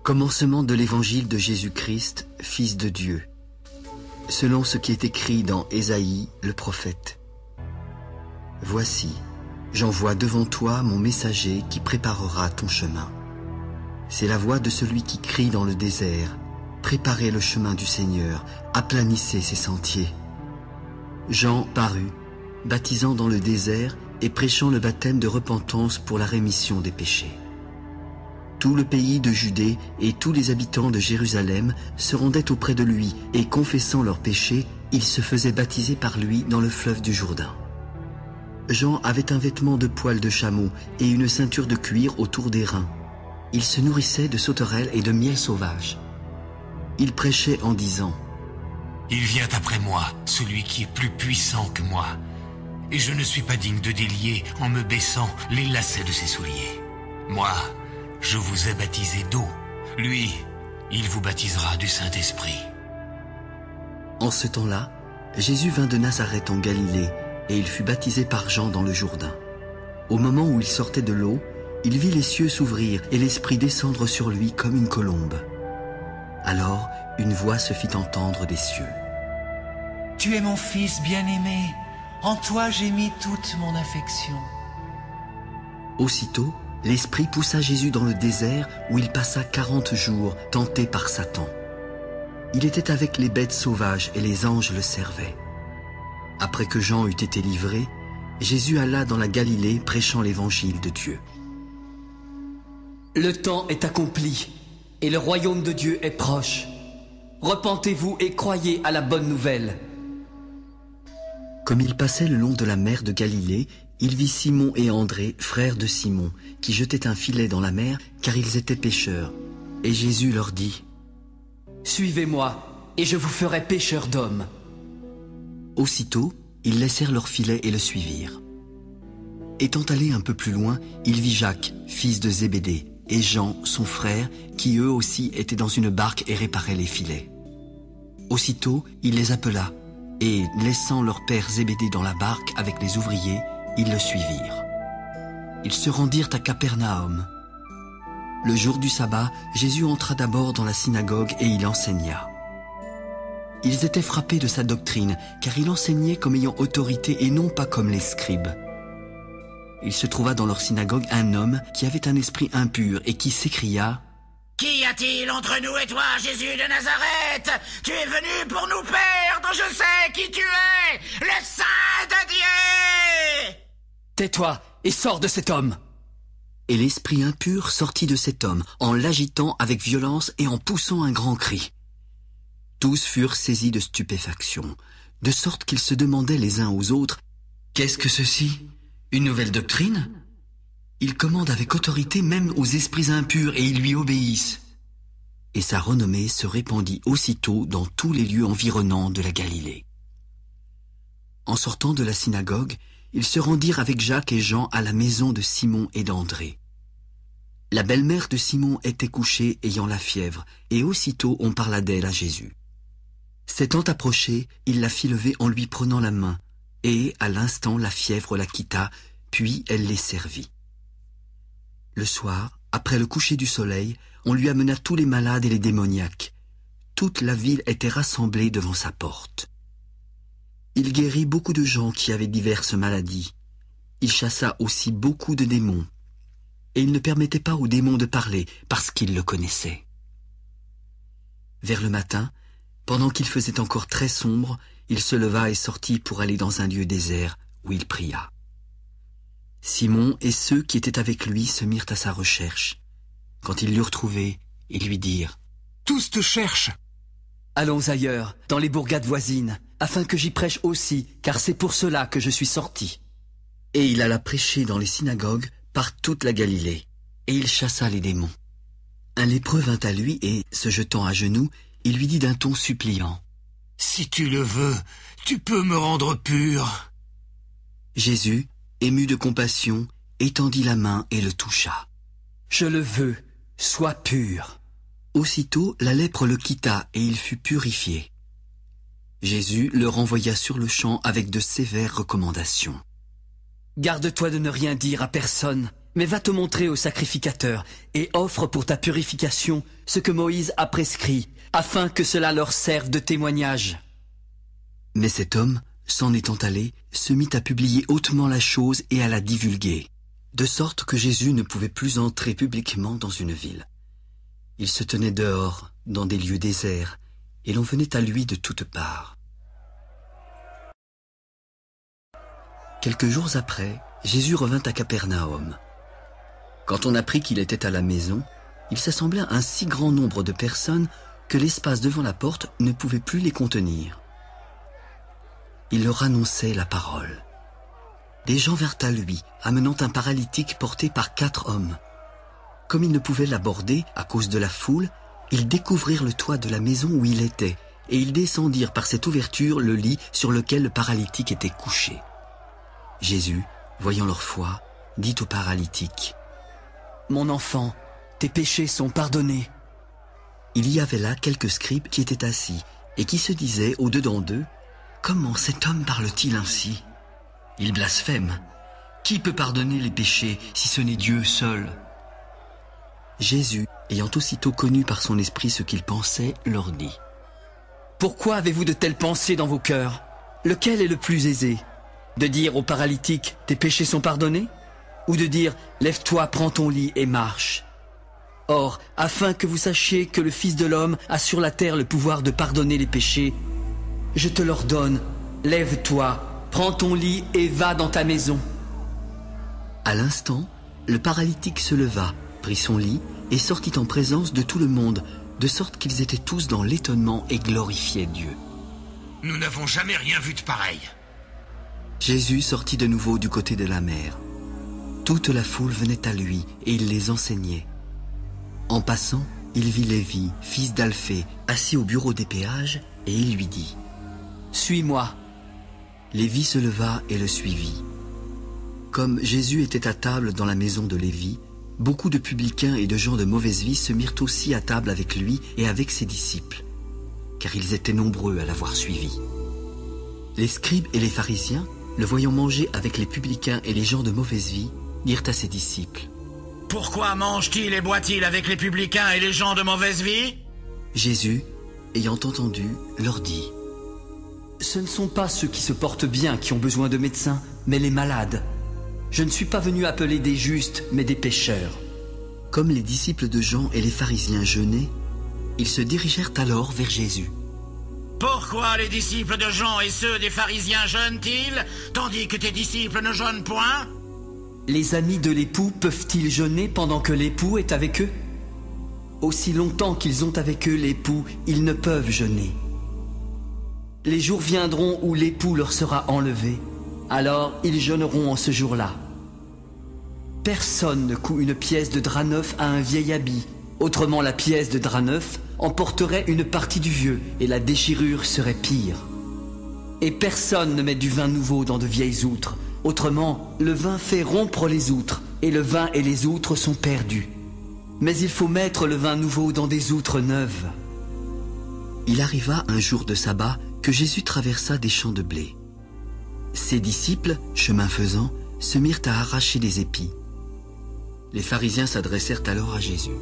Commencement de l'évangile de Jésus-Christ, Fils de Dieu, selon ce qui est écrit dans Ésaïe, le prophète. Voici, j'envoie devant toi mon messager qui préparera ton chemin. C'est la voix de celui qui crie dans le désert. Préparez le chemin du Seigneur, aplanissez ses sentiers. Jean parut, baptisant dans le désert et prêchant le baptême de repentance pour la rémission des péchés. Tout le pays de Judée et tous les habitants de Jérusalem se rendaient auprès de lui et confessant leurs péchés, ils se faisaient baptiser par lui dans le fleuve du Jourdain. Jean avait un vêtement de poil de chameau et une ceinture de cuir autour des reins. Il se nourrissait de sauterelles et de miel sauvage. Il prêchait en disant : Il vient après moi, celui qui est plus puissant que moi, et je ne suis pas digne de délier en me baissant les lacets de ses souliers. Moi, je vous ai baptisé d'eau. Lui, il vous baptisera du Saint-Esprit. En ce temps-là, Jésus vint de Nazareth en Galilée, et il fut baptisé par Jean dans le Jourdain. Au moment où il sortait de l'eau, il vit les cieux s'ouvrir et l'Esprit descendre sur lui comme une colombe. Alors, une voix se fit entendre des cieux. « Tu es mon Fils bien-aimé, en toi j'ai mis toute mon affection. » Aussitôt, l'Esprit poussa Jésus dans le désert où il passa 40 jours, tenté par Satan. Il était avec les bêtes sauvages et les anges le servaient. Après que Jean eut été livré, Jésus alla dans la Galilée prêchant l'évangile de Dieu. Le temps est accompli et le royaume de Dieu est proche. Repentez-vous et croyez à la bonne nouvelle. Comme il passait le long de la mer de Galilée, il vit Simon et André, frères de Simon, qui jetaient un filet dans la mer, car ils étaient pêcheurs. Et Jésus leur dit : « Suivez-moi, et je vous ferai pêcheurs d'hommes. » Aussitôt, ils laissèrent leur filet et le suivirent. Étant allé un peu plus loin, il vit Jacques, fils de Zébédée, et Jean, son frère, qui eux aussi étaient dans une barque et réparaient les filets. Aussitôt, il les appela, et, laissant leur père Zébédée dans la barque avec les ouvriers, ils le suivirent. Ils se rendirent à Capernaum. Le jour du sabbat, Jésus entra d'abord dans la synagogue et il enseigna. Ils étaient frappés de sa doctrine, car il enseignait comme ayant autorité et non pas comme les scribes. Il se trouva dans leur synagogue un homme qui avait un esprit impur et qui s'écria : « Qu'y a-t-il entre nous et toi, Jésus de Nazareth? Tu es venu pour nous perdre, je sais qui tu es, le Saint de Dieu !» « Tais-toi et sors de cet homme !» Et l'esprit impur sortit de cet homme, en l'agitant avec violence et en poussant un grand cri. Tous furent saisis de stupéfaction, de sorte qu'ils se demandaient les uns aux autres : « Qu'est-ce que ceci ? Une nouvelle doctrine ? Il commande avec autorité même aux esprits impurs et ils lui obéissent. » Et sa renommée se répandit aussitôt dans tous les lieux environnants de la Galilée. En sortant de la synagogue, ils se rendirent avec Jacques et Jean à la maison de Simon et d'André. La belle-mère de Simon était couchée ayant la fièvre, et aussitôt on parla d'elle à Jésus. S'étant approché, il la fit lever en lui prenant la main, et à l'instant la fièvre la quitta, puis elle les servit. Le soir, après le coucher du soleil, on lui amena tous les malades et les démoniaques. Toute la ville était rassemblée devant sa porte. Il guérit beaucoup de gens qui avaient diverses maladies. Il chassa aussi beaucoup de démons. Et il ne permettait pas aux démons de parler parce qu'ils le connaissaient. Vers le matin, pendant qu'il faisait encore très sombre, il se leva et sortit pour aller dans un lieu désert où il pria. Simon et ceux qui étaient avec lui se mirent à sa recherche. Quand ils l'eurent trouvé, ils lui dirent : « Tous te cherchent !» « Allons ailleurs, dans les bourgades voisines, afin que j'y prêche aussi, car c'est pour cela que je suis sorti. » Et il alla prêcher dans les synagogues par toute la Galilée, et il chassa les démons. Un lépreux vint à lui et, se jetant à genoux, il lui dit d'un ton suppliant : « Si tu le veux, tu peux me rendre pur. » Jésus, ému de compassion, étendit la main et le toucha. « Je le veux, sois pur. » Aussitôt, la lèpre le quitta et il fut purifié. Jésus le renvoya sur le champ avec de sévères recommandations. « Garde-toi de ne rien dire à personne, Mais va te montrer au sacrificateur et offre pour ta purification ce que Moïse a prescrit, afin que cela leur serve de témoignage. » Mais cet homme, s'en étant allé, se mit à publier hautement la chose et à la divulguer, de sorte que Jésus ne pouvait plus entrer publiquement dans une ville. Il se tenait dehors, dans des lieux déserts, et l'on venait à lui de toutes parts. Quelques jours après, Jésus revint à Capernaum. Quand on apprit qu'il était à la maison, il s'assembla un si grand nombre de personnes que l'espace devant la porte ne pouvait plus les contenir. Il leur annonçait la parole. Des gens vinrent à lui, amenant un paralytique porté par 4 hommes. Comme ils ne pouvaient l'aborder à cause de la foule, ils découvrirent le toit de la maison où il était, et ils descendirent par cette ouverture le lit sur lequel le paralytique était couché. Jésus, voyant leur foi, dit au paralytique: « Mon enfant, tes péchés sont pardonnés. » Il y avait là quelques scribes qui étaient assis, et qui se disaient au-dedans d'eux: « Comment cet homme parle-t-il ainsi? Il blasphème. Qui peut pardonner les péchés si ce n'est Dieu seul ?» Jésus, ayant aussitôt connu par son esprit ce qu'ils pensaient, leur dit: « Pourquoi avez-vous de telles pensées dans vos cœurs? Lequel est le plus aisé? De dire au paralytique: tes péchés sont pardonnés? Ou de dire: lève-toi, prends ton lit et marche? Or, afin que vous sachiez que le Fils de l'homme a sur la terre le pouvoir de pardonner les péchés, je te l'ordonne, lève-toi, prends ton lit et va dans ta maison. » À l'instant, le paralytique se leva, prit son lit et sortit en présence de tout le monde, de sorte qu'ils étaient tous dans l'étonnement et glorifiaient Dieu. « Nous n'avons jamais rien vu de pareil. » Jésus sortit de nouveau du côté de la mer. Toute la foule venait à lui et il les enseignait. En passant, il vit Lévi, fils d'Alphée, assis au bureau des péages, et il lui dit: « Suis-moi. » Lévi se leva et le suivit. Comme Jésus était à table dans la maison de Lévi, beaucoup de publicains et de gens de mauvaise vie se mirent aussi à table avec lui et avec ses disciples, car ils étaient nombreux à l'avoir suivi. Les scribes et les pharisiens, le voyant manger avec les publicains et les gens de mauvaise vie, dirent à ses disciples: « Pourquoi mange-t-il et boit-il avec les publicains et les gens de mauvaise vie ?» Jésus, ayant entendu, leur dit: « Ce ne sont pas ceux qui se portent bien qui ont besoin de médecins, mais les malades. Je ne suis pas venu appeler des justes, mais des pécheurs. » Comme les disciples de Jean et les pharisiens jeûnaient, ils se dirigèrent alors vers Jésus. « Pourquoi les disciples de Jean et ceux des pharisiens jeûnent-ils, tandis que tes disciples ne jeûnent point ?» Les amis de l'époux peuvent-ils jeûner pendant que l'époux est avec eux? Aussi longtemps qu'ils ont avec eux l'époux, ils ne peuvent jeûner. Les jours viendront où l'époux leur sera enlevé, alors ils jeûneront en ce jour-là. Personne ne coud une pièce de drap neuf à un vieil habit, autrement la pièce de drap neuf emporterait une partie du vieux et la déchirure serait pire. Et personne ne met du vin nouveau dans de vieilles outres, autrement le vin fait rompre les outres, et le vin et les outres sont perdus. Mais il faut mettre le vin nouveau dans des outres neuves. » Il arriva un jour de sabbat que Jésus traversa des champs de blé. Ses disciples, chemin faisant, se mirent à arracher des épis. Les pharisiens s'adressèrent alors à Jésus.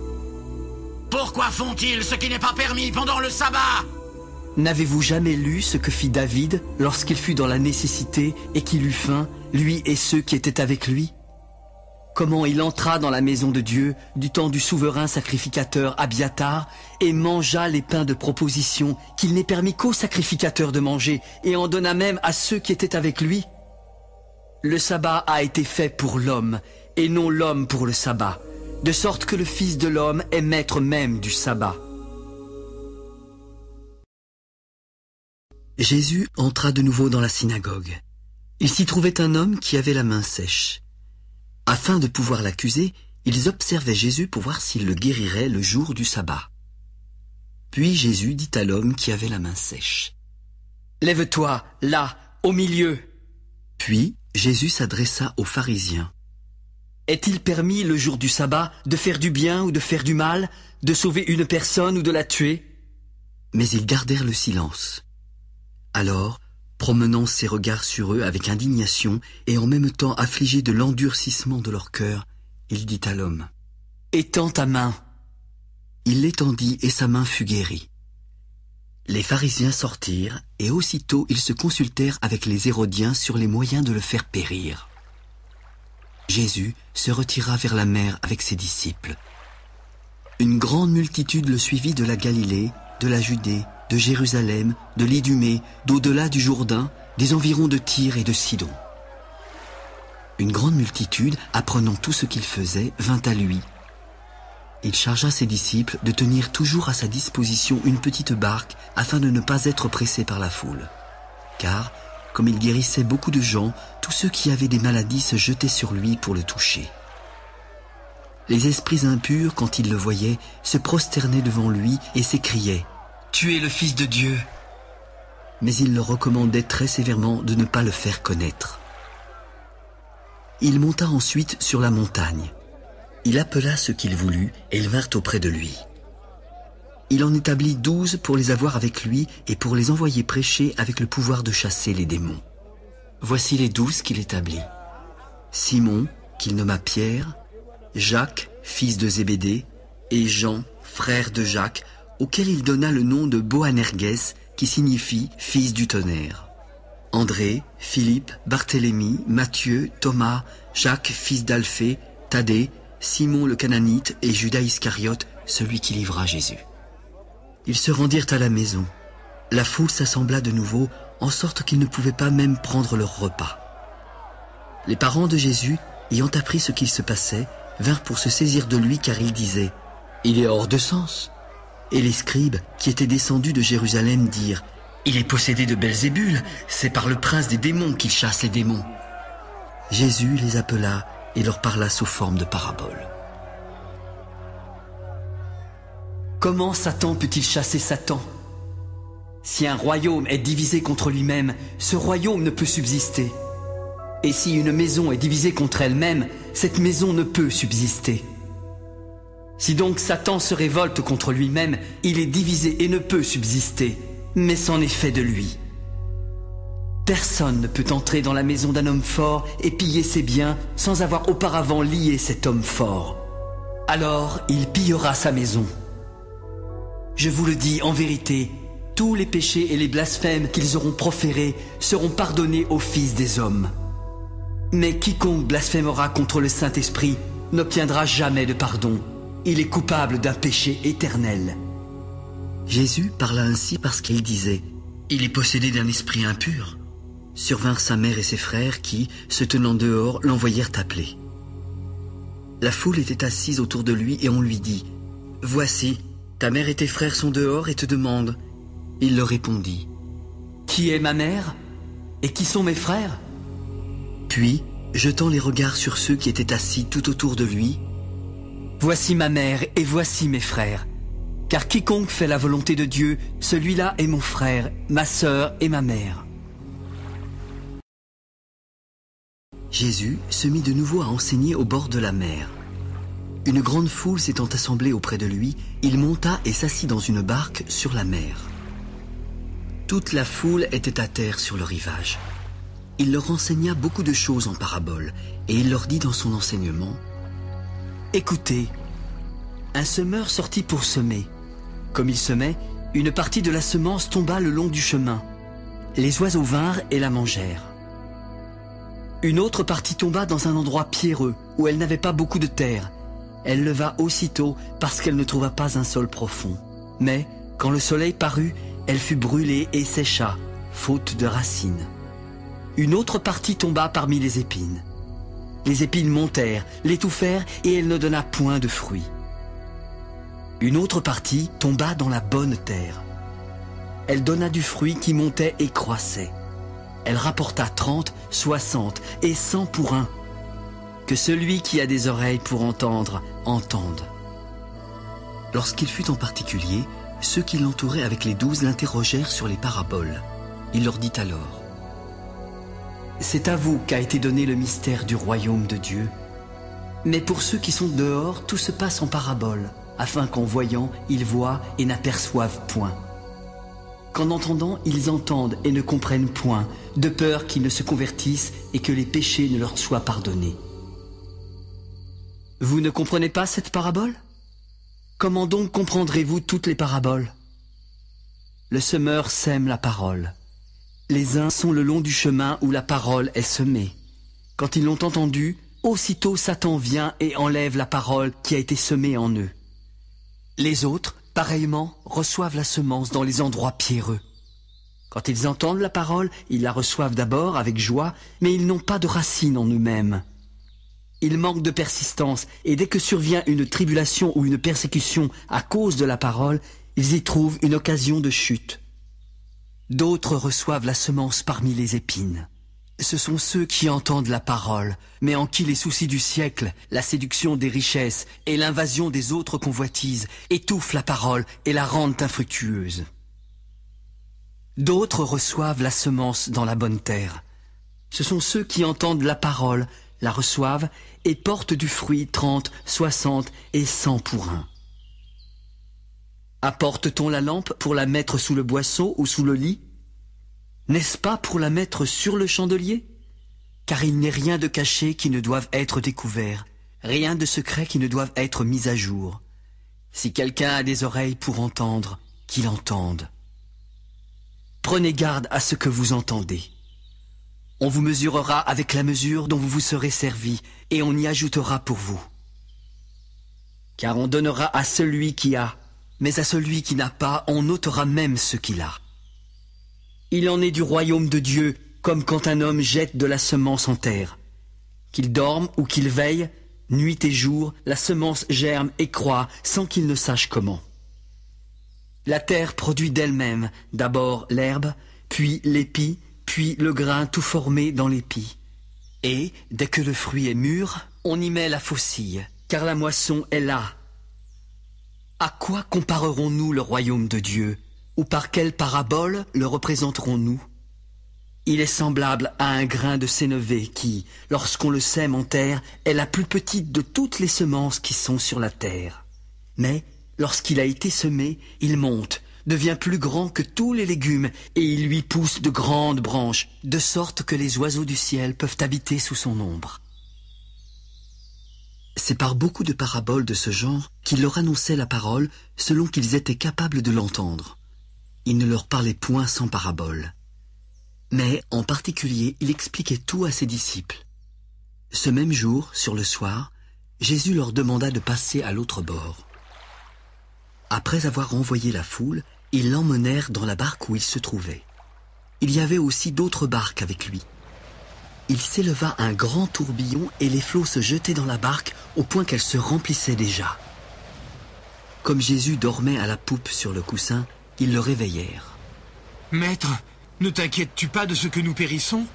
« Pourquoi font-ils ce qui n'est pas permis pendant le sabbat ?» N'avez-vous jamais lu ce que fit David lorsqu'il fut dans la nécessité et qu'il eut faim, lui et ceux qui étaient avec lui? Comment il entra dans la maison de Dieu du temps du souverain sacrificateur Abiatar et mangea les pains de proposition qu'il n'est permis qu'aux sacrificateurs de manger et en donna même à ceux qui étaient avec lui? Le sabbat a été fait pour l'homme et non l'homme pour le sabbat, de sorte que le Fils de l'homme est maître même du sabbat. Jésus entra de nouveau dans la synagogue. Il s'y trouvait un homme qui avait la main sèche. Afin de pouvoir l'accuser, ils observaient Jésus pour voir s'il le guérirait le jour du sabbat. Puis Jésus dit à l'homme qui avait la main sèche: « Lève-toi, là, au milieu. » Puis Jésus s'adressa aux pharisiens. « Est-il permis le jour du sabbat de faire du bien ou de faire du mal, de sauver une personne ou de la tuer ?» Mais ils gardèrent le silence. Alors, promenant ses regards sur eux avec indignation et en même temps affligés de l'endurcissement de leur cœur, il dit à l'homme, « Étends ta main. » Il l'étendit et sa main fut guérie. Les pharisiens sortirent et aussitôt ils se consultèrent avec les Hérodiens sur les moyens de le faire périr. Jésus se retira vers la mer avec ses disciples. Une grande multitude le suivit de la Galilée, de la Judée, de Jérusalem, de l'Idumée, d'au-delà du Jourdain, des environs de Tyr et de Sidon. Une grande multitude, apprenant tout ce qu'il faisait, vint à lui. Il chargea ses disciples de tenir toujours à sa disposition une petite barque afin de ne pas être pressés par la foule. Car, comme il guérissait beaucoup de gens, tous ceux qui avaient des maladies se jetaient sur lui pour le toucher. Les esprits impurs, quand ils le voyaient, se prosternaient devant lui et s'écriaient « Tu es le Fils de Dieu !» Mais il leur recommandait très sévèrement de ne pas le faire connaître. Il monta ensuite sur la montagne. Il appela ceux qu'il voulut et ils vinrent auprès de lui. Il en établit 12 pour les avoir avec lui et pour les envoyer prêcher avec le pouvoir de chasser les démons. Voici les 12 qu'il établit. Simon, qu'il nomma Pierre, Jacques, fils de Zébédée, et Jean, frère de Jacques, auquel il donna le nom de Boanerges, qui signifie « fils du tonnerre ». André, Philippe, Barthélemy, Matthieu, Thomas, Jacques, fils d'Alphée, Thaddée, Simon le Cananite et Judas Iscariote, celui qui livra Jésus. Ils se rendirent à la maison. La foule s'assembla de nouveau, en sorte qu'ils ne pouvaient pas même prendre leur repas. Les parents de Jésus, ayant appris ce qu'il se passait, vinrent pour se saisir de lui car ils disaient « Il est hors de sens !» Et les scribes, qui étaient descendus de Jérusalem, dirent « Il est possédé de Belzébul, c'est par le prince des démons qu'il chasse les démons. » Jésus les appela et leur parla sous forme de parabole. Comment Satan peut-il chasser Satan? Si un royaume est divisé contre lui-même, ce royaume ne peut subsister. Et si une maison est divisée contre elle-même, cette maison ne peut subsister. Si donc Satan se révolte contre lui-même, il est divisé et ne peut subsister, mais c'en est fait de lui. Personne ne peut entrer dans la maison d'un homme fort et piller ses biens sans avoir auparavant lié cet homme fort. Alors il pillera sa maison. Je vous le dis en vérité, tous les péchés et les blasphèmes qu'ils auront proférés seront pardonnés aux fils des hommes. Mais quiconque blasphémera contre le Saint-Esprit n'obtiendra jamais de pardon. Il est coupable d'un péché éternel. Jésus parla ainsi parce qu'il disait « Il est possédé d'un esprit impur ». Survinrent sa mère et ses frères qui, se tenant dehors, l'envoyèrent appeler. La foule était assise autour de lui et on lui dit « Voici, ta mère et tes frères sont dehors et te demandent. » Il leur répondit « Qui est ma mère? Et qui sont mes frères ?» Puis, jetant les regards sur ceux qui étaient assis tout autour de lui, « Voici ma mère et voici mes frères. Car quiconque fait la volonté de Dieu, celui-là est mon frère, ma sœur et ma mère. » Jésus se mit de nouveau à enseigner au bord de la mer. Une grande foule s'étant assemblée auprès de lui, il monta et s'assit dans une barque sur la mer. Toute la foule était à terre sur le rivage. Il leur enseigna beaucoup de choses en paraboles, et il leur dit dans son enseignement « Écoutez, un semeur sortit pour semer. Comme il semait, une partie de la semence tomba le long du chemin. Les oiseaux vinrent et la mangèrent. Une autre partie tomba dans un endroit pierreux, où elle n'avait pas beaucoup de terre. Elle leva aussitôt parce qu'elle ne trouva pas un sol profond. Mais, quand le soleil parut, elle fut brûlée et sécha, faute de racines. Une autre partie tomba parmi les épines. Les épines montèrent, l'étouffèrent et elle ne donna point de fruits. Une autre partie tomba dans la bonne terre. Elle donna du fruit qui montait et croissait. Elle rapporta 30, 60 et 100 pour un. Que celui qui a des oreilles pour entendre, entende. » Lorsqu'il fut en particulier, ceux qui l'entouraient avec les 12 l'interrogèrent sur les paraboles. Il leur dit alors « C'est à vous qu'a été donné le mystère du royaume de Dieu. Mais pour ceux qui sont dehors, tout se passe en paraboles, afin qu'en voyant, ils voient et n'aperçoivent point. Qu'en entendant, ils entendent et ne comprennent point, de peur qu'ils ne se convertissent et que les péchés ne leur soient pardonnés. Vous ne comprenez pas cette parabole? Comment donc comprendrez-vous toutes les paraboles? Le semeur sème la parole. Les uns sont le long du chemin où la parole est semée. Quand ils l'ont entendue, aussitôt Satan vient et enlève la parole qui a été semée en eux. Les autres, pareillement, reçoivent la semence dans les endroits pierreux. Quand ils entendent la parole, ils la reçoivent d'abord avec joie, mais ils n'ont pas de racine en eux-mêmes. Ils manquent de persistance, et dès que survient une tribulation ou une persécution à cause de la parole, ils y trouvent une occasion de chute. D'autres reçoivent la semence parmi les épines. Ce sont ceux qui entendent la parole, mais en qui les soucis du siècle, la séduction des richesses et l'invasion des autres convoitises étouffent la parole et la rendent infructueuse. D'autres reçoivent la semence dans la bonne terre. Ce sont ceux qui entendent la parole, la reçoivent et portent du fruit 30, 60 et 100 pour un. Apporte-t-on la lampe pour la mettre sous le boisseau ou sous le lit? N'est-ce pas pour la mettre sur le chandelier? Car il n'est rien de caché qui ne doive être découvert, rien de secret qui ne doive être mis à jour. Si quelqu'un a des oreilles pour entendre, qu'il entende. Prenez garde à ce que vous entendez. On vous mesurera avec la mesure dont vous vous serez servi, et on y ajoutera pour vous. Car on donnera à celui qui a, mais à celui qui n'a pas, on ôtera même ce qu'il a. Il en est du royaume de Dieu, comme quand un homme jette de la semence en terre. Qu'il dorme ou qu'il veille, nuit et jour, la semence germe et croît sans qu'il ne sache comment. La terre produit d'elle-même d'abord l'herbe, puis l'épi, puis le grain tout formé dans l'épi. Et, dès que le fruit est mûr, on y met la faucille, car la moisson est là. À quoi comparerons-nous le royaume de Dieu? Ou par quelle parabole le représenterons-nous? Il est semblable à un grain de sénévé qui, lorsqu'on le sème en terre, est la plus petite de toutes les semences qui sont sur la terre. Mais, lorsqu'il a été semé, il monte, devient plus grand que tous les légumes, et il lui pousse de grandes branches, de sorte que les oiseaux du ciel peuvent habiter sous son ombre. C'est par beaucoup de paraboles de ce genre qu'il leur annonçait la parole selon qu'ils étaient capables de l'entendre. Il ne leur parlait point sans parabole. Mais, en particulier, il expliquait tout à ses disciples. Ce même jour, sur le soir, Jésus leur demanda de passer à l'autre bord. Après avoir envoyé la foule, ils l'emmenèrent dans la barque où il se trouvait. Il y avait aussi d'autres barques avec lui. Il s'éleva un grand tourbillon et les flots se jetaient dans la barque au point qu'elle se remplissait déjà. Comme Jésus dormait à la poupe sur le coussin, ils le réveillèrent. « Maître, ne t'inquiètes-tu pas de ce que nous périssons ?»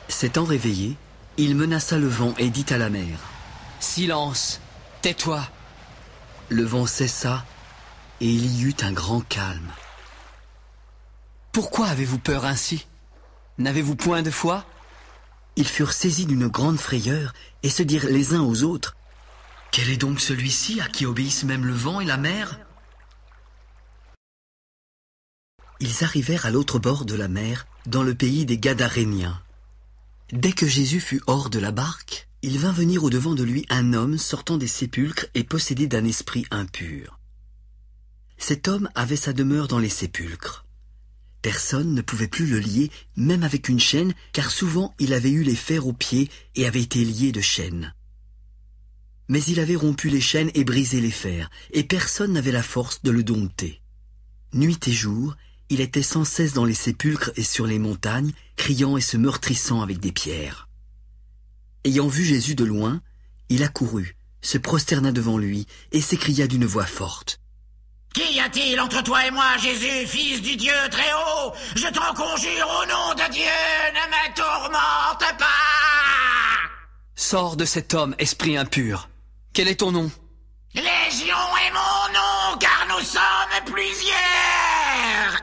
S'étant réveillé, il menaça le vent et dit à la mer, « Silence, tais-toi !» Le vent cessa et il y eut un grand calme. « Pourquoi avez-vous peur ainsi? N'avez-vous point de foi ?» Ils furent saisis d'une grande frayeur et se dirent les uns aux autres, « Quel est donc celui-ci à qui obéissent même le vent et la mer ?» Ils arrivèrent à l'autre bord de la mer, dans le pays des Gadaréniens. Dès que Jésus fut hors de la barque, il vint venir au-devant de lui un homme sortant des sépulcres et possédé d'un esprit impur. Cet homme avait sa demeure dans les sépulcres. Personne ne pouvait plus le lier, même avec une chaîne, car souvent il avait eu les fers aux pieds et avait été lié de chaînes. Mais il avait rompu les chaînes et brisé les fers, et personne n'avait la force de le dompter. Nuit et jour, il était sans cesse dans les sépulcres et sur les montagnes, criant et se meurtrissant avec des pierres. Ayant vu Jésus de loin, il accourut, se prosterna devant lui et s'écria d'une voix forte. « Qu'y a-t-il entre toi et moi, Jésus, fils du Dieu très haut? Je t'en conjure au nom de Dieu, ne me tourmente pas !»« Sors de cet homme, esprit impur. Quel est ton nom? » ?»« Légion est mon nom, car nous sommes plusieurs !»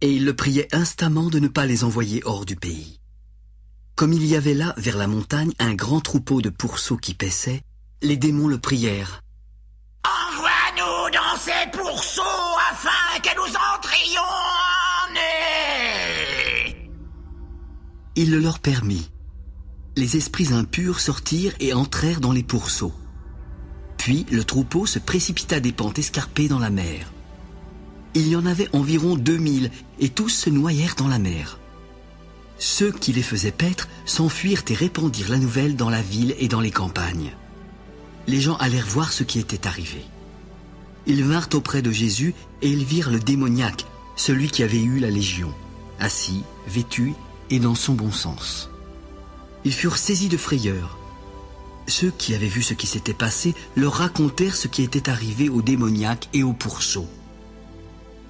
Et il le priait instamment de ne pas les envoyer hors du pays. Comme il y avait là, vers la montagne, un grand troupeau de pourceaux qui paissaient, les démons le prièrent. « Envoie-nous dans ces pourceaux afin que nous entrions en eux !» Il le leur permit. Les esprits impurs sortirent et entrèrent dans les pourceaux. Puis le troupeau se précipita des pentes escarpées dans la mer. Il y en avait environ 2000 et tous se noyèrent dans la mer. Ceux qui les faisaient paître s'enfuirent et répandirent la nouvelle dans la ville et dans les campagnes. Les gens allèrent voir ce qui était arrivé. Ils vinrent auprès de Jésus et ils virent le démoniaque, celui qui avait eu la légion, assis, vêtu et dans son bon sens. Ils furent saisis de frayeur. Ceux qui avaient vu ce qui s'était passé leur racontèrent ce qui était arrivé au démoniaque et au pourceau.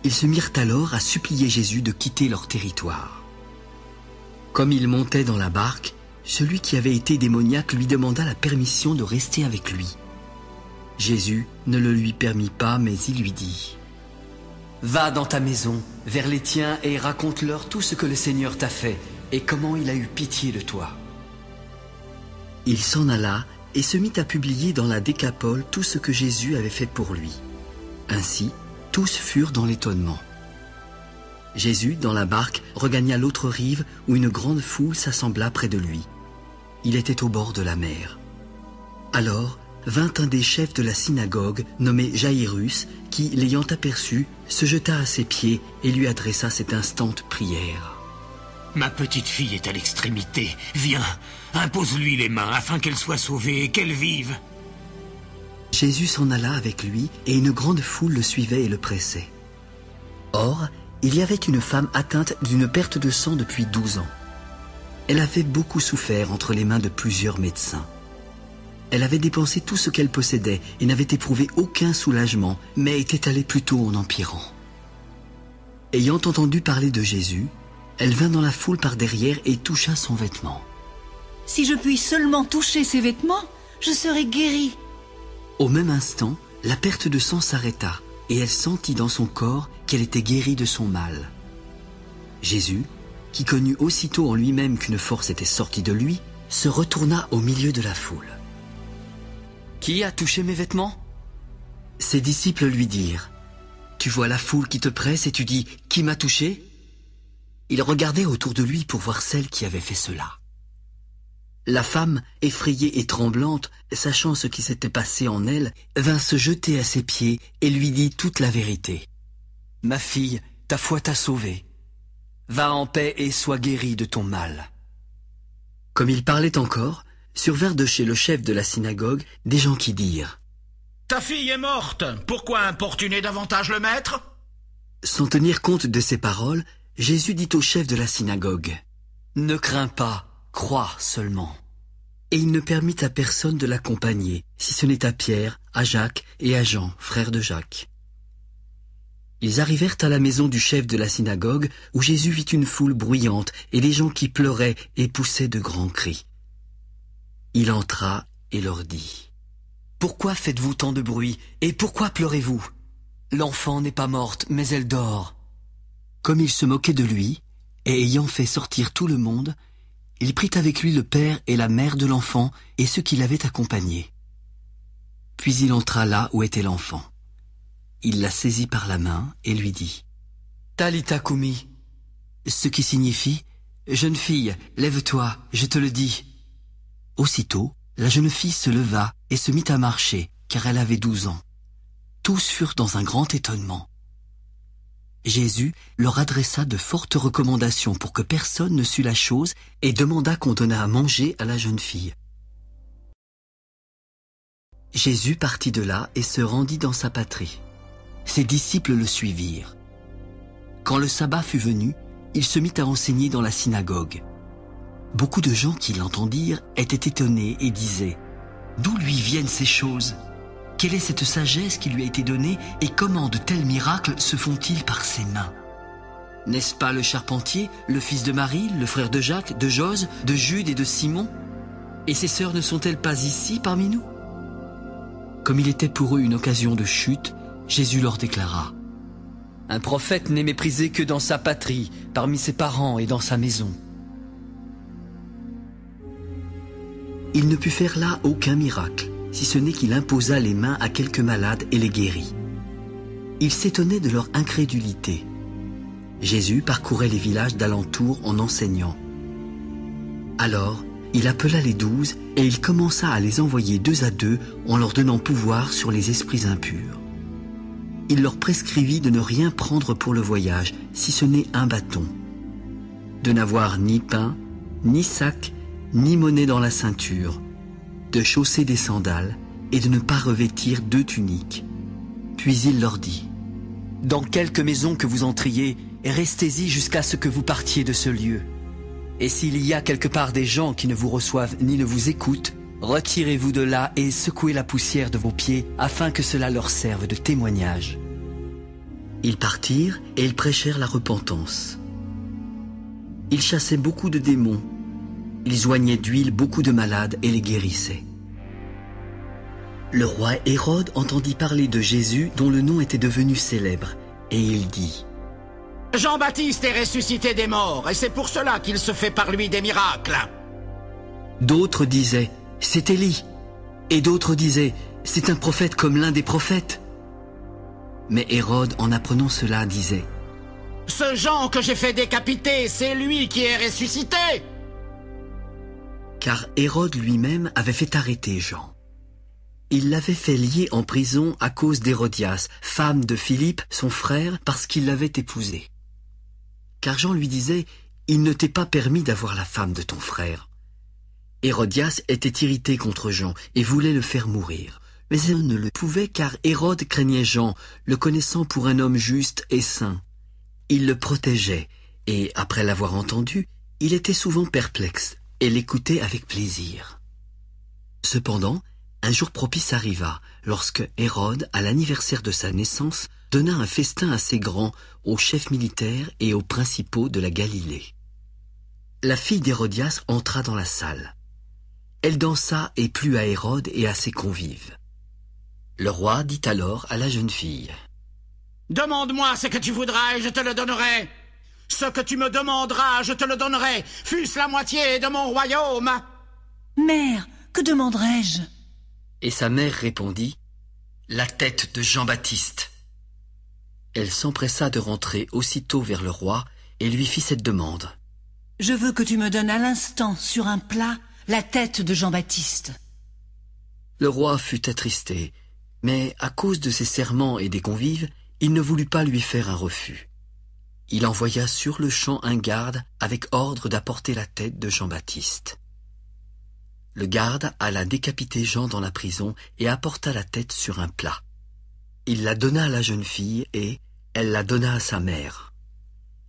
Ils se mirent alors à supplier Jésus de quitter leur territoire. Comme il montait dans la barque, celui qui avait été démoniaque lui demanda la permission de rester avec lui. Jésus ne le lui permit pas, mais il lui dit : « Va dans ta maison, vers les tiens, et raconte-leur tout ce que le Seigneur t'a fait, et comment il a eu pitié de toi. » Il s'en alla et se mit à publier dans la Décapole tout ce que Jésus avait fait pour lui. Ainsi, tous furent dans l'étonnement. Jésus, dans la barque, regagna l'autre rive où une grande foule s'assembla près de lui. Il était au bord de la mer. Alors vint un des chefs de la synagogue, nommé Jaïrus, qui, l'ayant aperçu, se jeta à ses pieds et lui adressa cette instante prière. « Ma petite fille est à l'extrémité. Viens, impose-lui les mains afin qu'elle soit sauvée et qu'elle vive. » Jésus s'en alla avec lui et une grande foule le suivait et le pressait. Or, il y avait une femme atteinte d'une perte de sang depuis 12 ans. Elle avait beaucoup souffert entre les mains de plusieurs médecins. Elle avait dépensé tout ce qu'elle possédait et n'avait éprouvé aucun soulagement, mais était allée plutôt en empirant. Ayant entendu parler de Jésus, elle vint dans la foule par derrière et toucha son vêtement. « Si je puis seulement toucher ses vêtements, je serai guérie. » Au même instant, la perte de sang s'arrêta et elle sentit dans son corps qu'elle était guérie de son mal. Jésus, qui connut aussitôt en lui-même qu'une force était sortie de lui, se retourna au milieu de la foule. « Qui a touché mes vêtements ?» Ses disciples lui dirent : « Tu vois la foule qui te presse et tu dis : Qui m'a touché ?» Il regardait autour de lui pour voir celle qui avait fait cela. La femme, effrayée et tremblante, sachant ce qui s'était passé en elle, vint se jeter à ses pieds et lui dit toute la vérité. « Ma fille, ta foi t'a sauvée. Va en paix et sois guérie de ton mal. » Comme il parlait encore, survinrent de chez le chef de la synagogue des gens qui dirent : « Ta fille est morte, pourquoi importuner davantage le maître ?» Sans tenir compte de ces paroles, Jésus dit au chef de la synagogue : « Ne crains pas, crois seulement. » Et il ne permit à personne de l'accompagner, si ce n'est à Pierre, à Jacques et à Jean, frères de Jacques. Ils arrivèrent à la maison du chef de la synagogue, où Jésus vit une foule bruyante et des gens qui pleuraient et poussaient de grands cris. Il entra et leur dit : « Pourquoi faites-vous tant de bruit et pourquoi pleurez-vous ? L'enfant n'est pas morte, mais elle dort. » Comme il se moquait de lui, et ayant fait sortir tout le monde, il prit avec lui le père et la mère de l'enfant et ceux qui l'avaient accompagné. Puis il entra là où était l'enfant. Il la saisit par la main et lui dit : « Talitha koumi », ce qui signifie : « Jeune fille, lève-toi, je te le dis. » Aussitôt, la jeune fille se leva et se mit à marcher, car elle avait 12 ans. Tous furent dans un grand étonnement. Jésus leur adressa de fortes recommandations pour que personne ne sût la chose et demanda qu'on donnât à manger à la jeune fille. Jésus partit de là et se rendit dans sa patrie. Ses disciples le suivirent. Quand le sabbat fut venu, il se mit à enseigner dans la synagogue. Beaucoup de gens qui l'entendirent étaient étonnés et disaient : « D'où lui viennent ces choses ? Quelle est cette sagesse qui lui a été donnée et comment de tels miracles se font-ils par ses mains ? N'est-ce pas le charpentier, le fils de Marie, le frère de Jacques, de Jose, de Jude et de Simon ? Et ses sœurs ne sont-elles pas ici parmi nous ?» Comme il était pour eux une occasion de chute, Jésus leur déclara : « Un prophète n'est méprisé que dans sa patrie, parmi ses parents et dans sa maison. » Il ne put faire là aucun miracle, si ce n'est qu'il imposa les mains à quelques malades et les guérit. Il s'étonnait de leur incrédulité. Jésus parcourait les villages d'alentour en enseignant. Alors, il appela les 12 et il commença à les envoyer 2 à 2 en leur donnant pouvoir sur les esprits impurs. Il leur prescrivit de ne rien prendre pour le voyage, si ce n'est un bâton, de n'avoir ni pain, ni sac, ni monnaie dans la ceinture, de chausser des sandales et de ne pas revêtir 2 tuniques. Puis il leur dit : « Dans quelque maison que vous entriez, restez-y jusqu'à ce que vous partiez de ce lieu. Et s'il y a quelque part des gens qui ne vous reçoivent ni ne vous écoutent, retirez-vous de là et secouez la poussière de vos pieds afin que cela leur serve de témoignage. » Ils partirent et ils prêchèrent la repentance. Ils chassaient beaucoup de démons. Ils oignaient d'huile beaucoup de malades et les guérissaient. Le roi Hérode entendit parler de Jésus dont le nom était devenu célèbre, et il dit : « Jean-Baptiste est ressuscité des morts, et c'est pour cela qu'il se fait par lui des miracles. » D'autres disaient : « C'est Élie. » Et d'autres disaient : « C'est un prophète comme l'un des prophètes. » Mais Hérode, en apprenant cela, disait : « Ce Jean que j'ai fait décapiter, c'est lui qui est ressuscité !» Car Hérode lui-même avait fait arrêter Jean. Il l'avait fait lier en prison à cause d'Hérodias, femme de Philippe, son frère, parce qu'il l'avait épousée. Car Jean lui disait : « Il ne t'est pas permis d'avoir la femme de ton frère. » Hérodias était irrité contre Jean et voulait le faire mourir. Mais elle ne le pouvait car Hérode craignait Jean, le connaissant pour un homme juste et saint. Il le protégeait et, après l'avoir entendu, il était souvent perplexe et l'écoutait avec plaisir. Cependant, un jour propice arriva, lorsque Hérode, à l'anniversaire de sa naissance, donna un festin assez grand aux chefs militaires et aux principaux de la Galilée. La fille d'Hérodias entra dans la salle. Elle dansa et plut à Hérode et à ses convives. Le roi dit alors à la jeune fille : « Demande-moi ce que tu voudras et je te le donnerai. Ce que tu me demanderas, je te le donnerai, fût-ce la moitié de mon royaume. » Mère, que demanderai-je ? Et sa mère répondit : « La tête de Jean-Baptiste. » Elle s'empressa de rentrer aussitôt vers le roi et lui fit cette demande. « Je veux que tu me donnes à l'instant, sur un plat, la tête de Jean-Baptiste. » Le roi fut attristé, mais à cause de ses serments et des convives, il ne voulut pas lui faire un refus. Il envoya sur le champ un garde avec ordre d'apporter la tête de Jean-Baptiste. Le garde alla décapiter Jean dans la prison et apporta la tête sur un plat. Il la donna à la jeune fille et elle la donna à sa mère.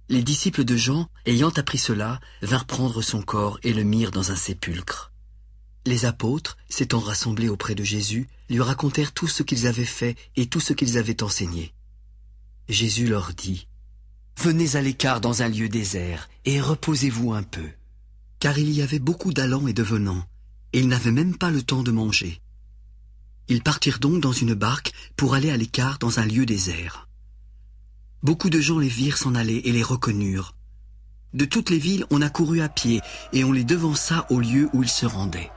Les disciples de Jean, ayant appris cela, vinrent prendre son corps et le mirent dans un sépulcre. Les apôtres, s'étant rassemblés auprès de Jésus, lui racontèrent tout ce qu'ils avaient fait et tout ce qu'ils avaient enseigné. Jésus leur dit : « Venez à l'écart dans un lieu désert et reposez-vous un peu. » Car il y avait beaucoup d'allants et de venants, et ils n'avaient même pas le temps de manger. Ils partirent donc dans une barque pour aller à l'écart dans un lieu désert. Beaucoup de gens les virent s'en aller et les reconnurent. De toutes les villes, on accourut à pied et on les devança au lieu où ils se rendaient.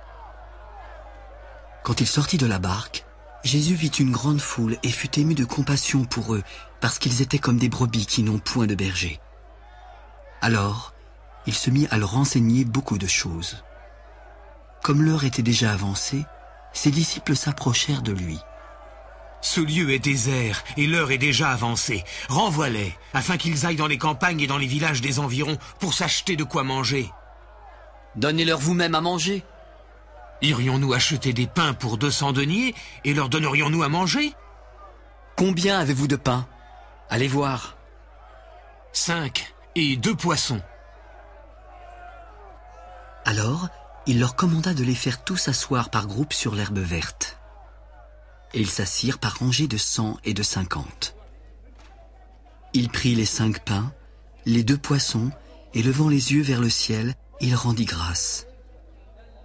Quand il sortit de la barque, Jésus vit une grande foule et fut ému de compassion pour eux, parce qu'ils étaient comme des brebis qui n'ont point de berger. Alors, il se mit à leur enseigner beaucoup de choses. Comme l'heure était déjà avancée, ses disciples s'approchèrent de lui. « Ce lieu est désert et l'heure est déjà avancée. Renvoie-les, afin qu'ils aillent dans les campagnes et dans les villages des environs pour s'acheter de quoi manger. »« Donnez-leur vous-même à manger. » Irions-nous acheter des pains pour 200 deniers et leur donnerions-nous à manger ? Combien avez-vous de pain ? Allez voir. 5 et 2 poissons. Alors, il leur commanda de les faire tous s'asseoir par groupes sur l'herbe verte. Et ils s'assirent par rangées de 100 et de 50. Il prit les 5 pains, les 2 poissons, et levant les yeux vers le ciel, il rendit grâce.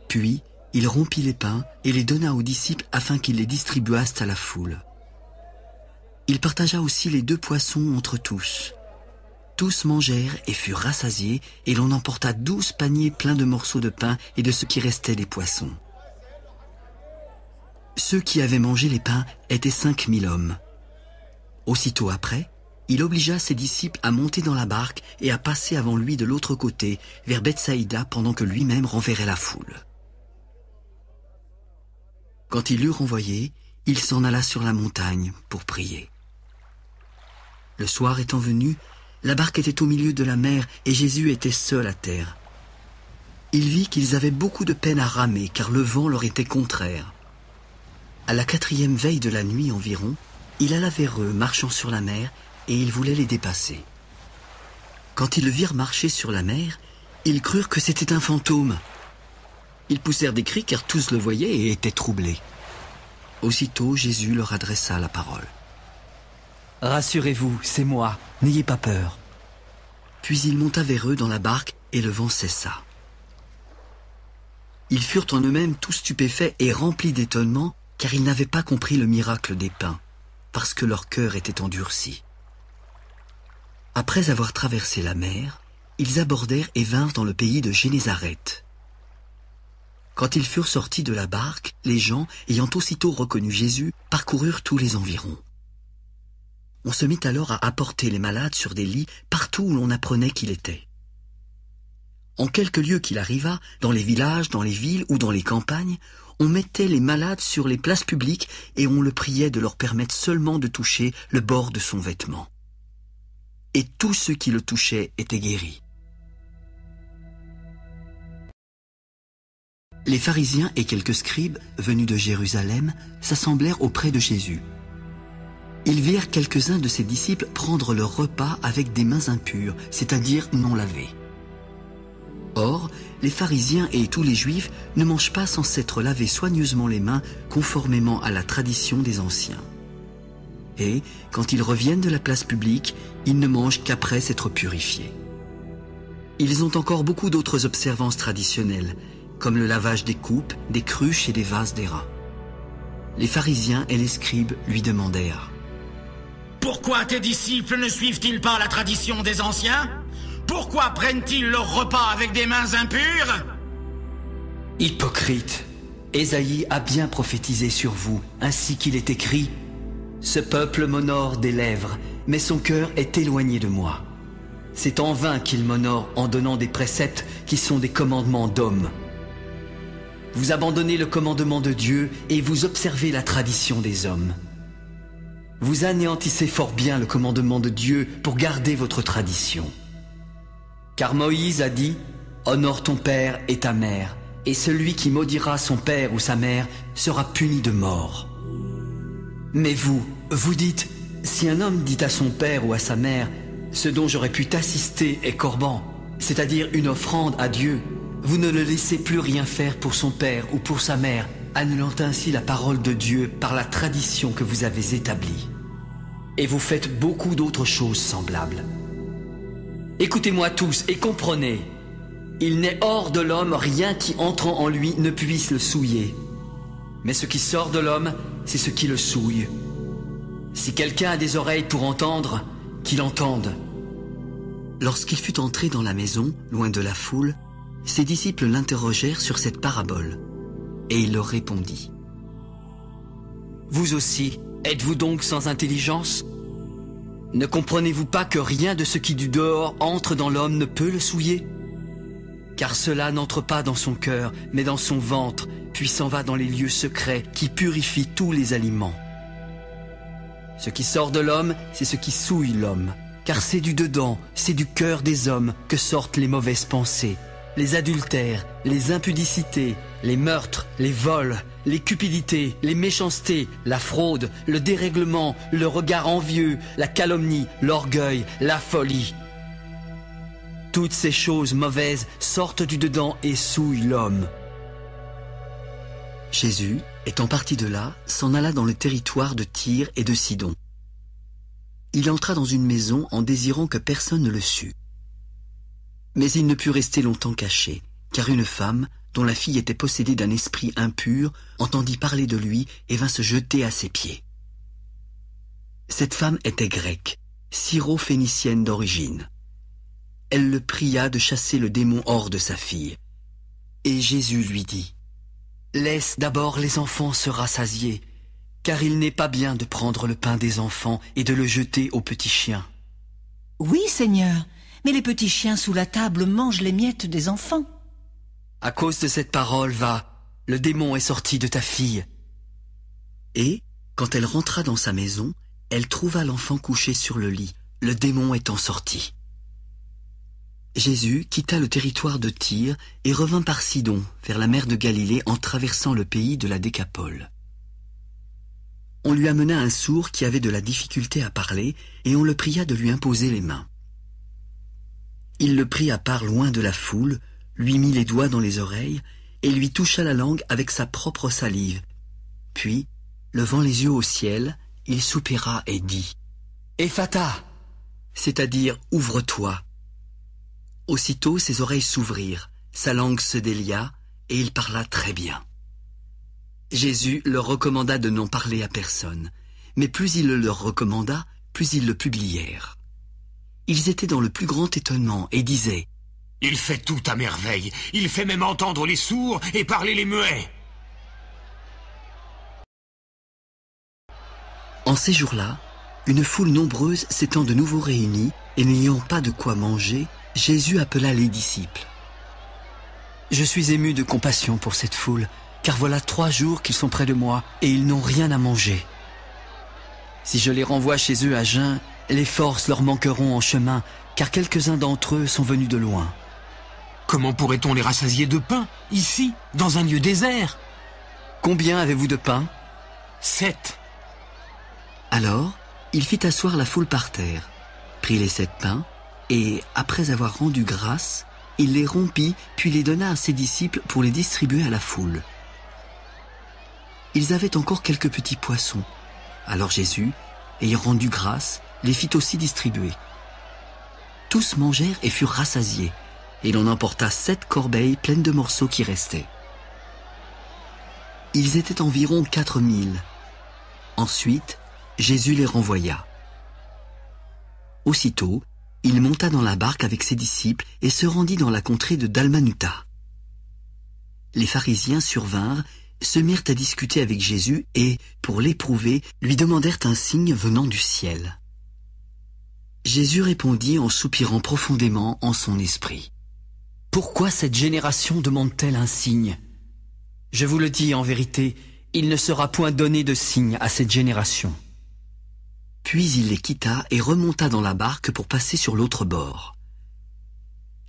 Puis, il rompit les pains et les donna aux disciples afin qu'ils les distribuassent à la foule. Il partagea aussi les 2 poissons entre tous. Tous mangèrent et furent rassasiés, et l'on emporta 12 paniers pleins de morceaux de pain et de ce qui restait des poissons. Ceux qui avaient mangé les pains étaient 5000 hommes. Aussitôt après, il obligea ses disciples à monter dans la barque et à passer avant lui de l'autre côté, vers Bethsaïda, pendant que lui-même renverrait la foule. Quand il l'eut renvoyé, il s'en alla sur la montagne pour prier. Le soir étant venu, la barque était au milieu de la mer et Jésus était seul à terre. Il vit qu'ils avaient beaucoup de peine à ramer, car le vent leur était contraire. À la 4e veille de la nuit environ, il alla vers eux, marchant sur la mer, et il voulait les dépasser. Quand ils le virent marcher sur la mer, ils crurent que c'était un fantôme. Ils poussèrent des cris, car tous le voyaient et étaient troublés. Aussitôt, Jésus leur adressa la parole. « Rassurez-vous, c'est moi, n'ayez pas peur. » Puis il monta vers eux dans la barque, et le vent cessa. Ils furent en eux-mêmes tous stupéfaits et remplis d'étonnement, car ils n'avaient pas compris le miracle des pains, parce que leur cœur était endurci. Après avoir traversé la mer, ils abordèrent et vinrent dans le pays de Génézareth. Quand ils furent sortis de la barque, les gens, ayant aussitôt reconnu Jésus, parcoururent tous les environs. On se mit alors à apporter les malades sur des lits partout où l'on apprenait qu'il était. En quelque lieu qu'il arriva, dans les villages, dans les villes ou dans les campagnes, on mettait les malades sur les places publiques et on le priait de leur permettre seulement de toucher le bord de son vêtement. Et tous ceux qui le touchaient étaient guéris. Les pharisiens et quelques scribes, venus de Jérusalem, s'assemblèrent auprès de Jésus. Ils virent quelques-uns de ses disciples prendre leur repas avec des mains impures, c'est-à-dire non lavées. Or, les pharisiens et tous les juifs ne mangent pas sans s'être lavés soigneusement les mains, conformément à la tradition des anciens. Et, quand ils reviennent de la place publique, ils ne mangent qu'après s'être purifiés. Ils ont encore beaucoup d'autres observances traditionnelles, comme le lavage des coupes, des cruches et des vases d'airain. Les pharisiens et les scribes lui demandèrent : « Pourquoi tes disciples ne suivent-ils pas la tradition des anciens ? Pourquoi prennent-ils leur repas avec des mains impures ? » Hypocrite, Ésaïe a bien prophétisé sur vous, ainsi qu'il est écrit : « Ce peuple m'honore des lèvres, mais son cœur est éloigné de moi. C'est en vain qu'il m'honore en donnant des préceptes qui sont des commandements d'hommes. » Vous abandonnez le commandement de Dieu et vous observez la tradition des hommes. Vous anéantissez fort bien le commandement de Dieu pour garder votre tradition. Car Moïse a dit : « Honore ton père et ta mère, et celui qui maudira son père ou sa mère sera puni de mort. » Mais vous, vous dites : « Si un homme dit à son père ou à sa mère : ce dont j'aurais pu t'assister est corban, c'est-à-dire une offrande à Dieu, vous ne le laissez plus rien faire pour son père ou pour sa mère, annulant ainsi la parole de Dieu par la tradition que vous avez établie. Et vous faites beaucoup d'autres choses semblables. Écoutez-moi tous et comprenez. Il n'est hors de l'homme rien qui entrant en lui ne puisse le souiller. Mais ce qui sort de l'homme, c'est ce qui le souille. Si quelqu'un a des oreilles pour entendre, qu'il entende. » Lorsqu'il fut entré dans la maison, loin de la foule, ses disciples l'interrogèrent sur cette parabole, et il leur répondit : « Vous aussi, êtes-vous donc sans intelligence ? Ne comprenez-vous pas que rien de ce qui du dehors entre dans l'homme ne peut le souiller ? Car cela n'entre pas dans son cœur, mais dans son ventre, puis s'en va dans les lieux secrets qui purifient tous les aliments. Ce qui sort de l'homme, c'est ce qui souille l'homme, car c'est du dedans, c'est du cœur des hommes que sortent les mauvaises pensées, les adultères, les impudicités, les meurtres, les vols, les cupidités, les méchancetés, la fraude, le dérèglement, le regard envieux, la calomnie, l'orgueil, la folie. Toutes ces choses mauvaises sortent du dedans et souillent l'homme. » Jésus, étant parti de là, s'en alla dans le territoire de Tyr et de Sidon. Il entra dans une maison en désirant que personne ne le sût. Mais il ne put rester longtemps caché, car une femme, dont la fille était possédée d'un esprit impur, entendit parler de lui et vint se jeter à ses pieds. Cette femme était grecque, syro-phénicienne d'origine. Elle le pria de chasser le démon hors de sa fille. Et Jésus lui dit : « Laisse d'abord les enfants se rassasier, car il n'est pas bien de prendre le pain des enfants et de le jeter aux petits chiens. » Oui, Seigneur, mais les petits chiens sous la table mangent les miettes des enfants. À cause de cette parole, va, le démon est sorti de ta fille. » Et, quand elle rentra dans sa maison, elle trouva l'enfant couché sur le lit, le démon étant sorti. Jésus quitta le territoire de Tyr et revint par Sidon, vers la mer de Galilée, en traversant le pays de la Décapole. On lui amena un sourd qui avait de la difficulté à parler, et on le pria de lui imposer les mains. Il le prit à part loin de la foule, lui mit les doigts dans les oreilles, et lui toucha la langue avec sa propre salive. Puis, levant les yeux au ciel, il soupira et dit « Ephata !» c'est-à-dire « Ouvre-toi !» Aussitôt ses oreilles s'ouvrirent, sa langue se délia, et il parla très bien. Jésus leur recommanda de n'en parler à personne, mais plus il le leur recommanda, plus ils le publièrent. Ils étaient dans le plus grand étonnement et disaient « Il fait tout à merveille, il fait même entendre les sourds et parler les muets !» En ces jours-là, une foule nombreuse s'étant de nouveau réunie et n'ayant pas de quoi manger, Jésus appela les disciples. « Je suis ému de compassion pour cette foule, car voilà 3 jours qu'ils sont près de moi et ils n'ont rien à manger. Si je les renvoie chez eux à jeun, les forces leur manqueront en chemin, car quelques-uns d'entre eux sont venus de loin. » Comment pourrait-on les rassasier de pain, ici, dans un lieu désert ? Combien avez-vous de pain ? 7. Alors, il fit asseoir la foule par terre, prit les 7 pains, et, après avoir rendu grâce, il les rompit, puis les donna à ses disciples pour les distribuer à la foule. Ils avaient encore quelques petits poissons. Alors Jésus, ayant rendu grâce, les fit aussi distribuer. Tous mangèrent et furent rassasiés, et l'on emporta 7 corbeilles pleines de morceaux qui restaient. Ils étaient environ 4000. Ensuite, Jésus les renvoya. Aussitôt, il monta dans la barque avec ses disciples et se rendit dans la contrée de Dalmanuta. Les pharisiens survinrent, se mirent à discuter avec Jésus et, pour l'éprouver, lui demandèrent un signe venant du ciel. Jésus répondit en soupirant profondément en son esprit. « Pourquoi cette génération demande-t-elle un signe ? Je vous le dis en vérité, il ne sera point donné de signe à cette génération. » Puis il les quitta et remonta dans la barque pour passer sur l'autre bord.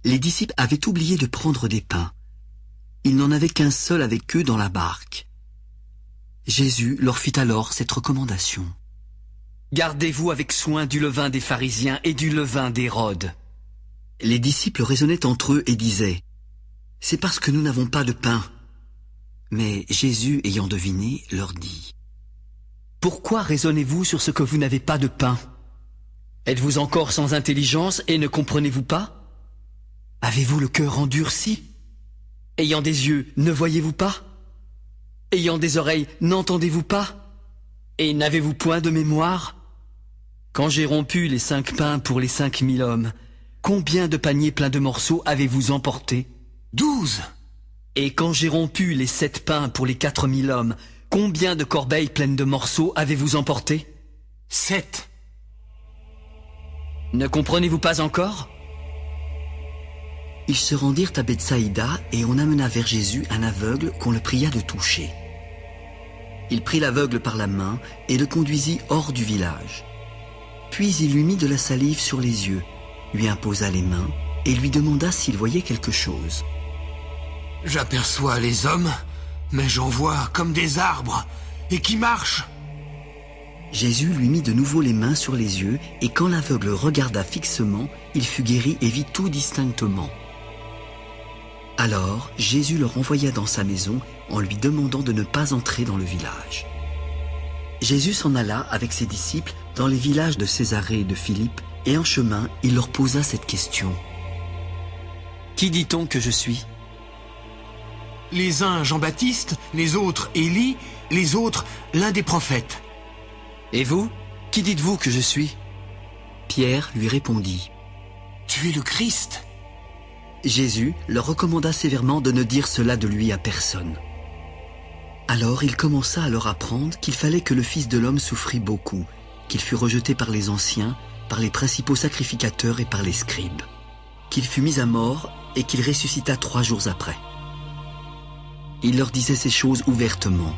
Les disciples avaient oublié de prendre des pains. Il n'en avait qu'un seul avec eux dans la barque. Jésus leur fit alors cette recommandation. « Gardez-vous avec soin du levain des pharisiens et du levain d'Hérode. » Les disciples raisonnaient entre eux et disaient « C'est parce que nous n'avons pas de pain. » Mais Jésus, ayant deviné, leur dit « Pourquoi raisonnez-vous sur ce que vous n'avez pas de pain ? Êtes-vous encore sans intelligence et ne comprenez-vous pas ? Avez-vous le cœur endurci ? Ayant des yeux, ne voyez-vous pas ? Ayant des oreilles, n'entendez-vous pas ? Et n'avez-vous point de mémoire ? Quand j'ai rompu les 5 pains pour les 5000 hommes, combien de paniers pleins de morceaux avez-vous emporté ? 12. Et quand j'ai rompu les 7 pains pour les 4000 hommes, combien de corbeilles pleines de morceaux avez-vous emporté ? 7. Ne comprenez-vous pas encore ? Ils se rendirent à Bethsaïda et on amena vers Jésus un aveugle qu'on le pria de toucher. Il prit l'aveugle par la main et le conduisit hors du village. Puis il lui mit de la salive sur les yeux, lui imposa les mains et lui demanda s'il voyait quelque chose. « J'aperçois les hommes, mais j'en vois comme des arbres, et qui marchent. » Jésus lui mit de nouveau les mains sur les yeux, et quand l'aveugle regarda fixement, il fut guéri et vit tout distinctement. Alors Jésus le renvoya dans sa maison en lui demandant de ne pas entrer dans le village. Jésus s'en alla avec ses disciples dans les villages de Césarée et de Philippe, et en chemin, il leur posa cette question. « Qui dit-on que je suis ?» Les uns Jean-Baptiste, les autres Élie, les autres l'un des prophètes. Et vous, qui dites-vous que je suis ? Pierre lui répondit. Tu es le Christ. Jésus leur recommanda sévèrement de ne dire cela de lui à personne. Alors il commença à leur apprendre qu'il fallait que le Fils de l'homme souffrit beaucoup, qu'il fût rejeté par les anciens, par les principaux sacrificateurs et par les scribes, qu'il fut mis à mort et qu'il ressuscita 3 jours après. Il leur disait ces choses ouvertement.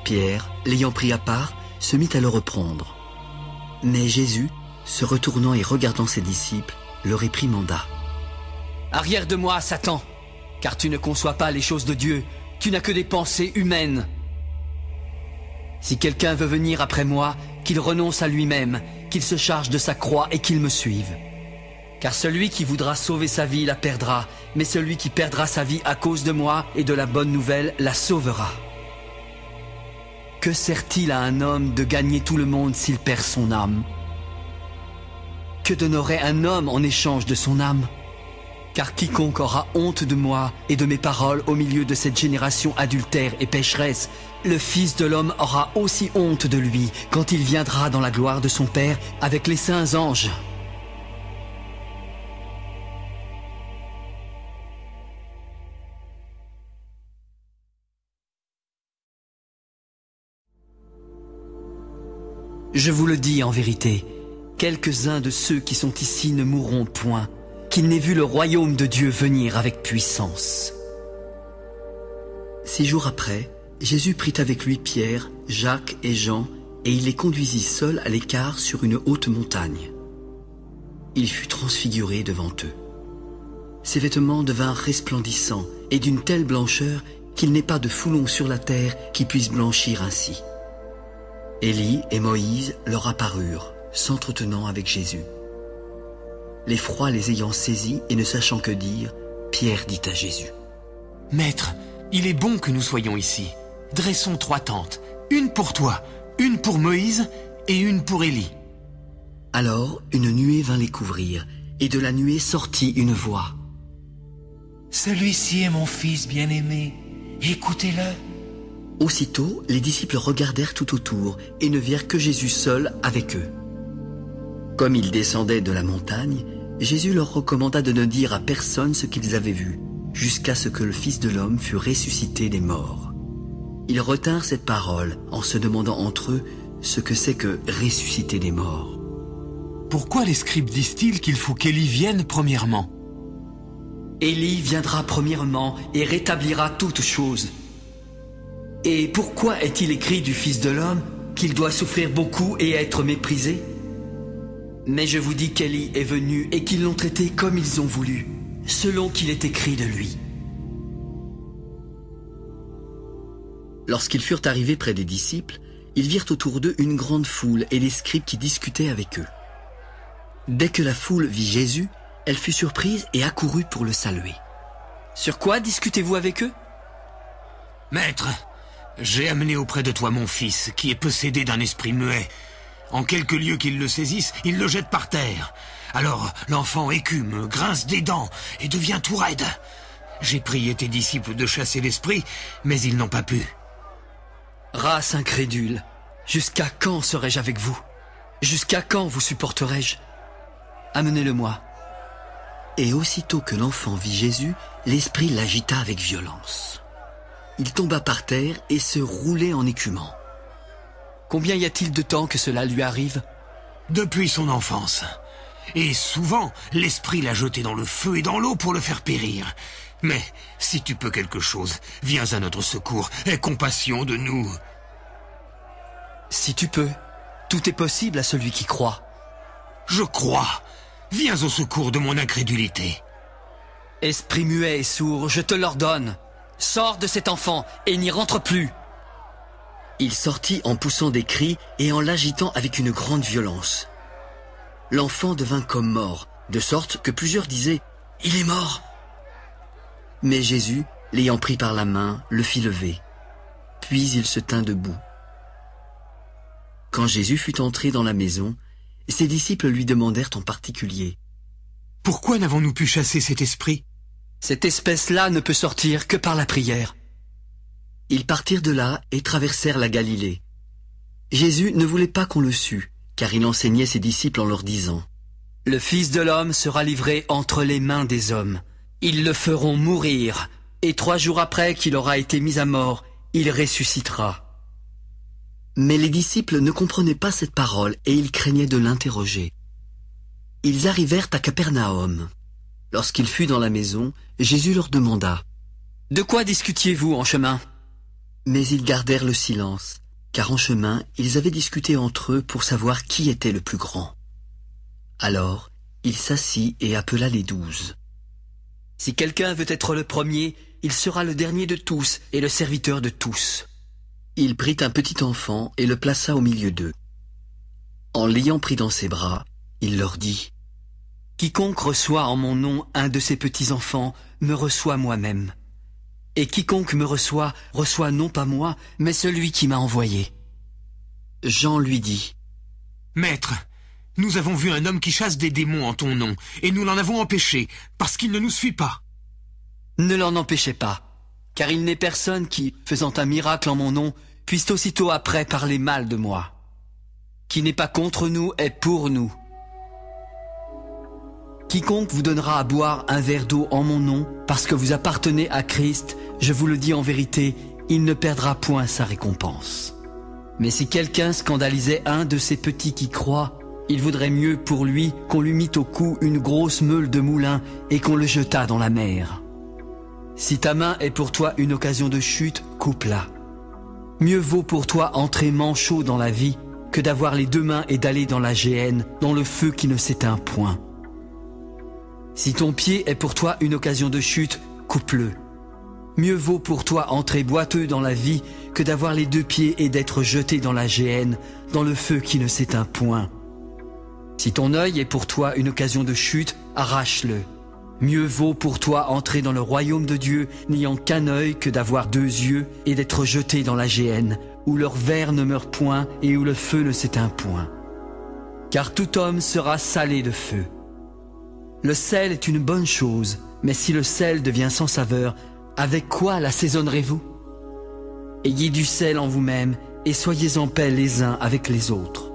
Pierre, l'ayant pris à part, se mit à le reprendre. Mais Jésus, se retournant et regardant ses disciples, le réprimanda. « Arrière de moi, Satan, car tu ne conçois pas les choses de Dieu, tu n'as que des pensées humaines. Si quelqu'un veut venir après moi, qu'il renonce à lui-même, qu'il se charge de sa croix et qu'il me suive. Car celui qui voudra sauver sa vie la perdra, mais celui qui perdra sa vie à cause de moi et de la bonne nouvelle la sauvera. Que sert-il à un homme de gagner tout le monde s'il perd son âme? Que donnerait un homme en échange de son âme? Car quiconque aura honte de moi et de mes paroles au milieu de cette génération adultère et pécheresse, le Fils de l'homme aura aussi honte de lui quand il viendra dans la gloire de son Père avec les saints anges. » Je vous le dis en vérité, quelques-uns de ceux qui sont ici ne mourront point, qu'ils n'aient vu le royaume de Dieu venir avec puissance. 6 jours après, Jésus prit avec lui Pierre, Jacques et Jean, et il les conduisit seuls à l'écart sur une haute montagne. Il fut transfiguré devant eux. Ses vêtements devinrent resplendissants et d'une telle blancheur qu'il n'est pas de foulon sur la terre qui puisse blanchir ainsi. Élie et Moïse leur apparurent, s'entretenant avec Jésus. L'effroi les ayant saisis et ne sachant que dire, Pierre dit à Jésus: « Maître, il est bon que nous soyons ici. Dressons 3 tentes, une pour toi, une pour Moïse et une pour Élie. » Alors une nuée vint les couvrir, et de la nuée sortit une voix. « Celui-ci est mon fils bien-aimé, écoutez-le. » Aussitôt, les disciples regardèrent tout autour et ne virent que Jésus seul avec eux. Comme ils descendaient de la montagne, Jésus leur recommanda de ne dire à personne ce qu'ils avaient vu, jusqu'à ce que le Fils de l'homme fût ressuscité des morts. Ils retinrent cette parole en se demandant entre eux ce que c'est que ressusciter des morts. Pourquoi les scribes disent-ils qu'il faut qu'Élie vienne premièrement? Élie viendra premièrement et rétablira toutes choses. Et pourquoi est-il écrit du Fils de l'homme qu'il doit souffrir beaucoup et être méprisé? Mais je vous dis qu'Élie est venu et qu'ils l'ont traité comme ils ont voulu, selon qu'il est écrit de lui. Lorsqu'ils furent arrivés près des disciples, ils virent autour d'eux une grande foule et des scribes qui discutaient avec eux. Dès que la foule vit Jésus, elle fut surprise et accourut pour le saluer. « Sur quoi discutez-vous avec eux ?»« Maître, j'ai amené auprès de toi mon fils, qui est possédé d'un esprit muet. En quelque lieu qu'il le saisisse, il le jette par terre. Alors l'enfant écume, grince des dents et devient tout raide. J'ai prié tes disciples de chasser l'esprit, mais ils n'ont pas pu. » « Race incrédule, jusqu'à quand serai-je avec vous? Jusqu'à quand vous supporterai-je? Amenez-le-moi. » Et aussitôt que l'enfant vit Jésus, l'esprit l'agita avec violence. Il tomba par terre et se roulait en écumant. « Combien y a-t-il de temps que cela lui arrive ?»« Depuis son enfance. Et souvent, l'esprit l'a jeté dans le feu et dans l'eau pour le faire périr. Mais si tu peux quelque chose, viens à notre secours, aie compassion de nous. » « Si tu peux, tout est possible à celui qui croit. »« Je crois. Viens au secours de mon incrédulité. » « Esprit muet et sourd, je te l'ordonne. Sors de cet enfant et n'y rentre plus. » Il sortit en poussant des cris et en l'agitant avec une grande violence. L'enfant devint comme mort, de sorte que plusieurs disaient « Il est mort !» Mais Jésus, l'ayant pris par la main, le fit lever. Puis il se tint debout. Quand Jésus fut entré dans la maison, ses disciples lui demandèrent en particulier: « Pourquoi n'avons-nous pu chasser cet esprit ?»« Cette espèce-là ne peut sortir que par la prière. » Ils partirent de là et traversèrent la Galilée. Jésus ne voulait pas qu'on le sût, car il enseignait ses disciples en leur disant: « Le Fils de l'homme sera livré entre les mains des hommes. Ils le feront mourir, et 3 jours après qu'il aura été mis à mort, il ressuscitera. » Mais les disciples ne comprenaient pas cette parole et ils craignaient de l'interroger. Ils arrivèrent à Capernaum. Lorsqu'il fut dans la maison, Jésus leur demanda: « De quoi discutiez-vous en chemin ?» Mais ils gardèrent le silence, car en chemin, ils avaient discuté entre eux pour savoir qui était le plus grand. Alors, il s'assit et appela les 12. « Si quelqu'un veut être le premier, il sera le dernier de tous et le serviteur de tous. » Il prit un petit enfant et le plaça au milieu d'eux. En l'ayant pris dans ses bras, il leur dit: « Quiconque reçoit en mon nom un de ces petits-enfants me reçoit moi-même. Et quiconque me reçoit, reçoit non pas moi, mais celui qui m'a envoyé. » Jean lui dit: « Maître, nous avons vu un homme qui chasse des démons en ton nom, et nous l'en avons empêché, parce qu'il ne nous suit pas. » Ne l'en empêchez pas, car il n'est personne qui, faisant un miracle en mon nom, puisse aussitôt après parler mal de moi. Qui n'est pas contre nous est pour nous. Quiconque vous donnera à boire un verre d'eau en mon nom, parce que vous appartenez à Christ, je vous le dis en vérité, il ne perdra point sa récompense. Mais si quelqu'un scandalisait un de ces petits qui croient, il vaudrait mieux pour lui qu'on lui mît au cou une grosse meule de moulin et qu'on le jetât dans la mer. Si ta main est pour toi une occasion de chute, coupe-la. Mieux vaut pour toi entrer manchot dans la vie que d'avoir les 2 mains et d'aller dans la géhenne, dans le feu qui ne s'éteint point. Si ton pied est pour toi une occasion de chute, coupe-le. Mieux vaut pour toi entrer boiteux dans la vie que d'avoir les 2 pieds et d'être jeté dans la géhenne, dans le feu qui ne s'éteint point. Si ton œil est pour toi une occasion de chute, arrache-le. Mieux vaut pour toi entrer dans le royaume de Dieu n'ayant qu'un œil que d'avoir 2 yeux et d'être jeté dans la géhenne, où leur ver ne meurt point et où le feu ne s'éteint point. Car tout homme sera salé de feu. Le sel est une bonne chose, mais si le sel devient sans saveur, avec quoi l'assaisonnerez-vous? Ayez du sel en vous-même et soyez en paix les uns avec les autres.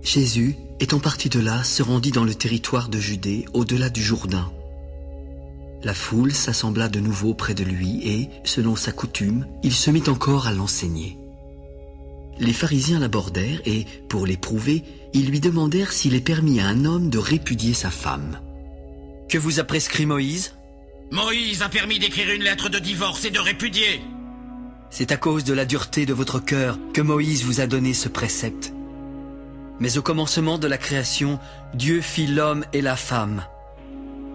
Jésus, étant parti de là, se rendit dans le territoire de Judée, au-delà du Jourdain. La foule s'assembla de nouveau près de lui et, selon sa coutume, il se mit encore à l'enseigner. Les pharisiens l'abordèrent et, pour l'éprouver, ils lui demandèrent s'il est permis à un homme de répudier sa femme. « Que vous a prescrit Moïse ?»« Moïse a permis d'écrire une lettre de divorce et de répudier. » »« C'est à cause de la dureté de votre cœur que Moïse vous a donné ce précepte. Mais au commencement de la création, Dieu fit l'homme et la femme.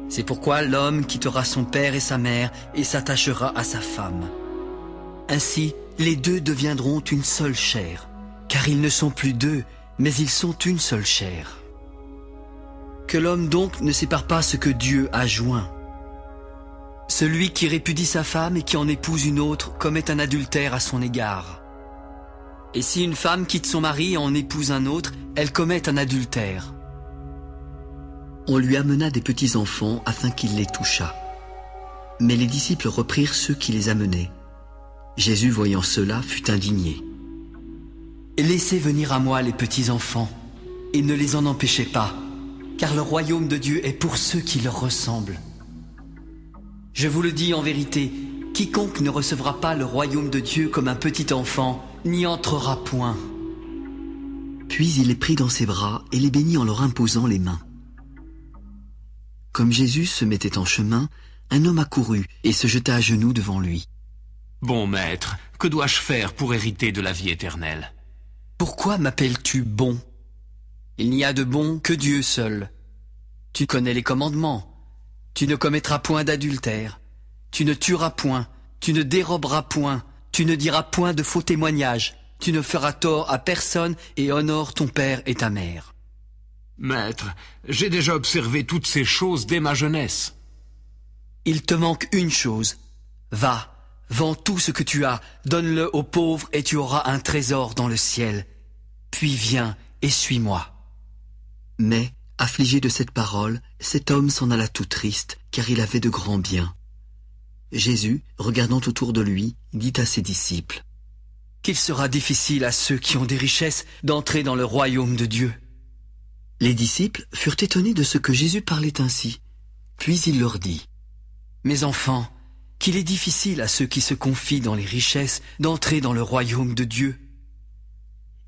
C'est pourquoi l'homme quittera son père et sa mère et s'attachera à sa femme. Ainsi, les 2 deviendront une seule chair, car ils ne sont plus 2, mais ils sont une seule chair. Que l'homme donc ne sépare pas ce que Dieu a joint. Celui qui répudie sa femme et qui en épouse une autre commet un adultère à son égard. Et si une femme quitte son mari et en épouse un autre, elle commet un adultère. » On lui amena des petits-enfants afin qu'il les touchât. Mais les disciples reprirent ceux qui les amenaient. Jésus, voyant cela, fut indigné. « Laissez venir à moi les petits-enfants, et ne les en empêchez pas, car le royaume de Dieu est pour ceux qui leur ressemblent. Je vous le dis en vérité, quiconque ne recevra pas le royaume de Dieu comme un petit enfant, n'y entrera point. » Puis il les prit dans ses bras et les bénit en leur imposant les mains. Comme Jésus se mettait en chemin, un homme accourut et se jeta à genoux devant lui. « Bon maître, que dois-je faire pour hériter de la vie éternelle ?»« Pourquoi m'appelles-tu bon? Il n'y a de bon que Dieu seul. Tu connais les commandements. Tu ne commettras point d'adultère. Tu ne tueras point. Tu ne déroberas point. Tu ne diras point de faux témoignages. Tu ne feras tort à personne et honore ton père et ta mère. » « Maître, j'ai déjà observé toutes ces choses dès ma jeunesse. »« Il te manque une chose. Va, vends tout ce que tu as, donne-le aux pauvres et tu auras un trésor dans le ciel. Puis viens et suis-moi. » Mais, affligé de cette parole, cet homme s'en alla tout triste, car il avait de grands biens. Jésus, regardant autour de lui, dit à ses disciples: « Qu'il sera difficile à ceux qui ont des richesses d'entrer dans le royaume de Dieu. » Les disciples furent étonnés de ce que Jésus parlait ainsi. Puis il leur dit: « Mes enfants, qu'il est difficile à ceux qui se confient dans les richesses d'entrer dans le royaume de Dieu.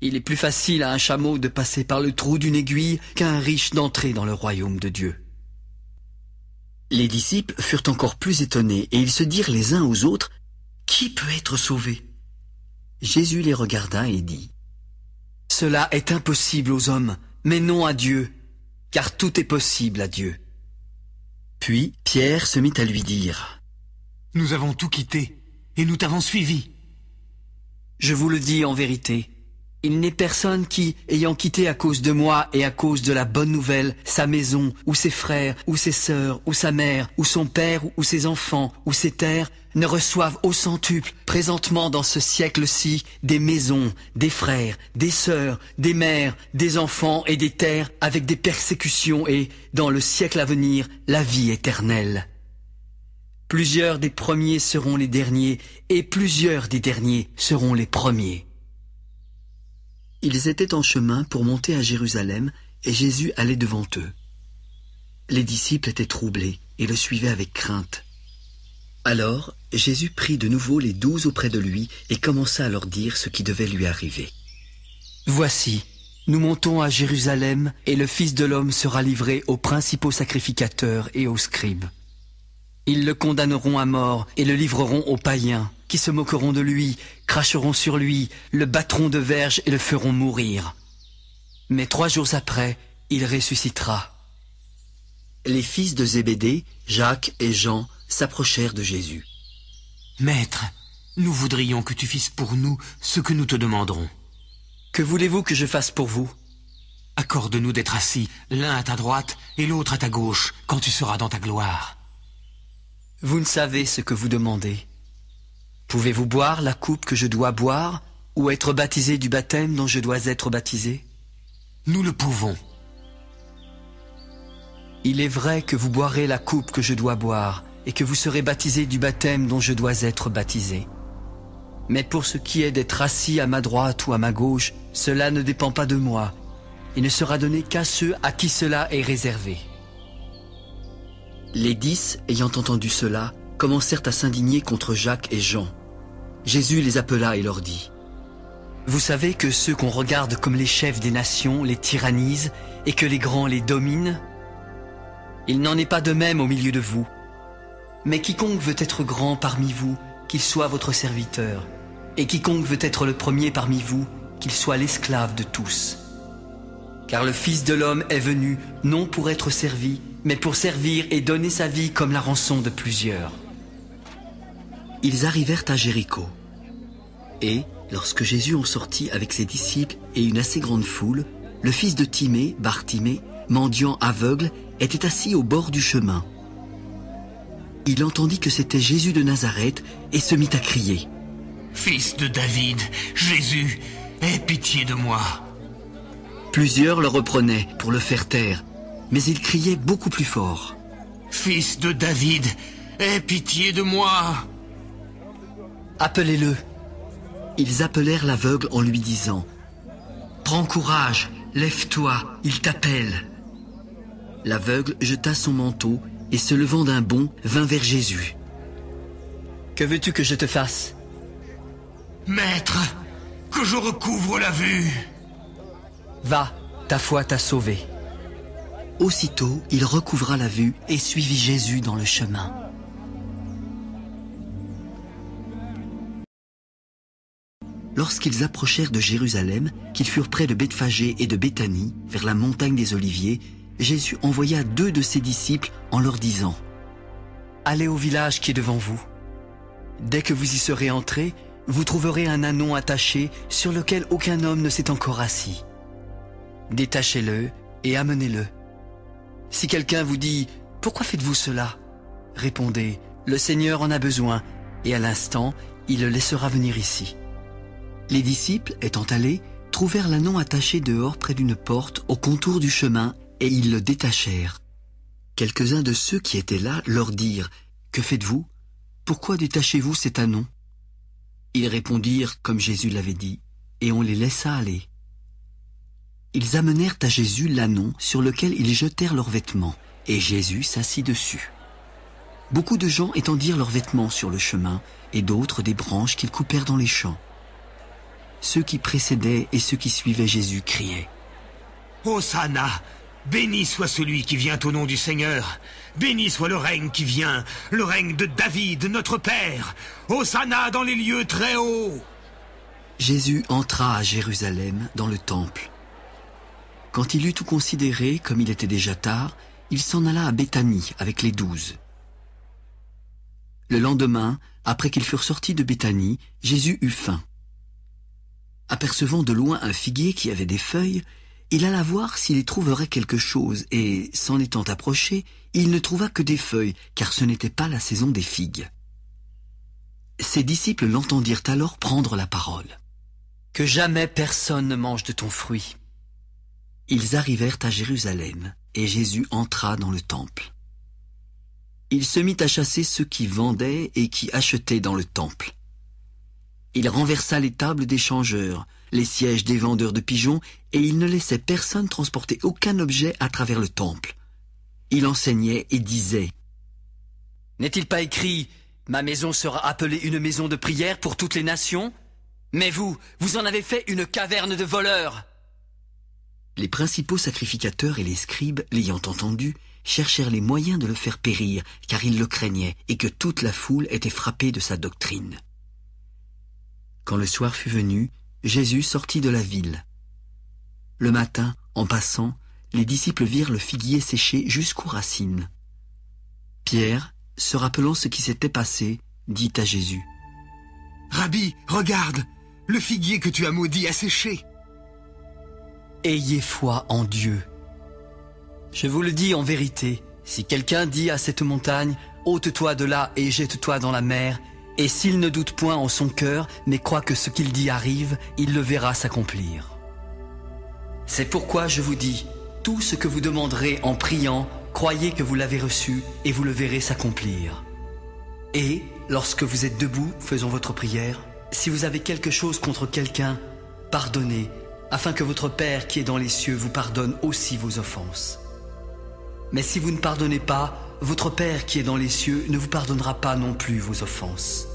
Il est plus facile à un chameau de passer par le trou d'une aiguille qu'à un riche d'entrer dans le royaume de Dieu. Les disciples furent encore plus étonnés et ils se dirent les uns aux autres, « Qui peut être sauvé ?» Jésus les regarda et dit, « Cela est impossible aux hommes, mais non à Dieu, car tout est possible à Dieu. » Puis Pierre se mit à lui dire, « Nous avons tout quitté et nous t'avons suivi. » Je vous le dis en vérité, il n'est personne qui, ayant quitté à cause de moi et à cause de la bonne nouvelle, sa maison, ou ses frères, ou ses sœurs, ou sa mère, ou son père, ou ses enfants, ou ses terres, ne reçoive au centuple, présentement dans ce siècle-ci, des maisons, des frères, des sœurs, des mères, des enfants et des terres, avec des persécutions et, dans le siècle à venir, la vie éternelle. Plusieurs des premiers seront les derniers, et plusieurs des derniers seront les premiers. Ils étaient en chemin pour monter à Jérusalem, et Jésus allait devant eux. Les disciples étaient troublés et le suivaient avec crainte. Alors, Jésus prit de nouveau les 12 auprès de lui et commença à leur dire ce qui devait lui arriver. « Voici, nous montons à Jérusalem, et le Fils de l'homme sera livré aux principaux sacrificateurs et aux scribes. Ils le condamneront à mort et le livreront aux païens, qui se moqueront de lui, cracheront sur lui, le battront de verges et le feront mourir. Mais 3 jours après, il ressuscitera. » Les fils de Zébédée, Jacques et Jean, s'approchèrent de Jésus. « Maître, nous voudrions que tu fasses pour nous ce que nous te demanderons. »« Que voulez-vous que je fasse pour vous ?»« Accorde-nous d'être assis, l'un à ta droite et l'autre à ta gauche, quand tu seras dans ta gloire. » Vous ne savez ce que vous demandez. Pouvez-vous boire la coupe que je dois boire, ou être baptisé du baptême dont je dois être baptisé? Nous le pouvons. Il est vrai que vous boirez la coupe que je dois boire, et que vous serez baptisé du baptême dont je dois être baptisé. Mais pour ce qui est d'être assis à ma droite ou à ma gauche, cela ne dépend pas de moi. Il ne sera donné qu'à ceux à qui cela est réservé. Les 10, ayant entendu cela, commencèrent à s'indigner contre Jacques et Jean. Jésus les appela et leur dit, « Vous savez que ceux qu'on regarde comme les chefs des nations les tyrannisent et que les grands les dominent? Il n'en est pas de même au milieu de vous. Mais quiconque veut être grand parmi vous, qu'il soit votre serviteur, et quiconque veut être le premier parmi vous, qu'il soit l'esclave de tous. Car le Fils de l'homme est venu, non pour être servi, mais pour servir et donner sa vie comme la rançon de plusieurs. » Ils arrivèrent à Jéricho. Et, lorsque Jésus en sortit avec ses disciples et une assez grande foule, le fils de Timée, Bartimée, mendiant aveugle, était assis au bord du chemin. Il entendit que c'était Jésus de Nazareth et se mit à crier. « Fils de David, Jésus, aie pitié de moi !» Plusieurs le reprenaient pour le faire taire, mais il criait beaucoup plus fort. « Fils de David, aie pitié de moi !» Appelez-le. Ils appelèrent l'aveugle en lui disant, « Prends courage, lève-toi, il t'appelle. » L'aveugle jeta son manteau et se levant d'un bond, vint vers Jésus. « Que veux-tu que je te fasse ?»« Maître, que je recouvre la vue. » « Va, ta foi t'a sauvé. » Aussitôt, il recouvra la vue et suivit Jésus dans le chemin. Lorsqu'ils approchèrent de Jérusalem, qu'ils furent près de Bethphagée et de Béthanie, vers la montagne des Oliviers, Jésus envoya 2 de ses disciples en leur disant, « Allez au village qui est devant vous. Dès que vous y serez entrés, vous trouverez un ânon attaché sur lequel aucun homme ne s'est encore assis. Détachez-le et amenez-le. Si quelqu'un vous dit « Pourquoi faites-vous cela ?» Répondez « Le Seigneur en a besoin, et à l'instant, il le laissera venir ici. » Les disciples, étant allés, trouvèrent l'ânon attaché dehors près d'une porte au contour du chemin, et ils le détachèrent. Quelques-uns de ceux qui étaient là leur dirent « Que faites-vous? Pourquoi détachez-vous cet ânon ?» Ils répondirent comme Jésus l'avait dit, et on les laissa aller. Ils amenèrent à Jésus l'ânon sur lequel ils jetèrent leurs vêtements, et Jésus s'assit dessus. Beaucoup de gens étendirent leurs vêtements sur le chemin, et d'autres des branches qu'ils coupèrent dans les champs. ceux qui précédaient et ceux qui suivaient Jésus criaient. Hosanna! Béni soit celui qui vient au nom du Seigneur. Béni soit le règne qui vient, le règne de David, notre Père. Hosanna dans les lieux très hauts. Jésus entra à Jérusalem dans le temple. Quand il eut tout considéré, comme il était déjà tard, il s'en alla à Béthanie avec les 12. Le lendemain, après qu'ils furent sortis de Béthanie, Jésus eut faim. Apercevant de loin un figuier qui avait des feuilles, il alla voir s'il y trouverait quelque chose, et, s'en étant approché, il ne trouva que des feuilles, car ce n'était pas la saison des figues. Ses disciples l'entendirent alors prendre la parole. « Que jamais personne ne mange de ton fruit. » Ils arrivèrent à Jérusalem, et Jésus entra dans le temple. Il se mit à chasser ceux qui vendaient et qui achetaient dans le temple. Il renversa les tables des changeurs, les sièges des vendeurs de pigeons, et il ne laissait personne transporter aucun objet à travers le temple. Il enseignait et disait: « N'est-il pas écrit « Ma maison sera appelée une maison de prière pour toutes les nations » ? Mais vous en avez fait une caverne de voleurs. » Les principaux sacrificateurs et les scribes, l'ayant entendu, cherchèrent les moyens de le faire périr, car ils le craignaient et que toute la foule était frappée de sa doctrine. Quand le soir fut venu, Jésus sortit de la ville. Le matin, en passant, les disciples virent le figuier séché jusqu'aux racines. Pierre, se rappelant ce qui s'était passé, dit à Jésus: « Rabbi, regarde, le figuier que tu as maudit a séché. » Ayez foi en Dieu. Je vous le dis en vérité, si quelqu'un dit à cette montagne, « Ôte-toi de là et jette-toi dans la mer », et s'il ne doute point en son cœur, mais croit que ce qu'il dit arrive, il le verra s'accomplir. C'est pourquoi je vous dis, tout ce que vous demanderez en priant, croyez que vous l'avez reçu et vous le verrez s'accomplir. Et, lorsque vous êtes debout, faisant votre prière, si vous avez quelque chose contre quelqu'un, pardonnez, afin que votre Père qui est dans les cieux vous pardonne aussi vos offenses. Mais si vous ne pardonnez pas, votre Père qui est dans les cieux ne vous pardonnera pas non plus vos offenses.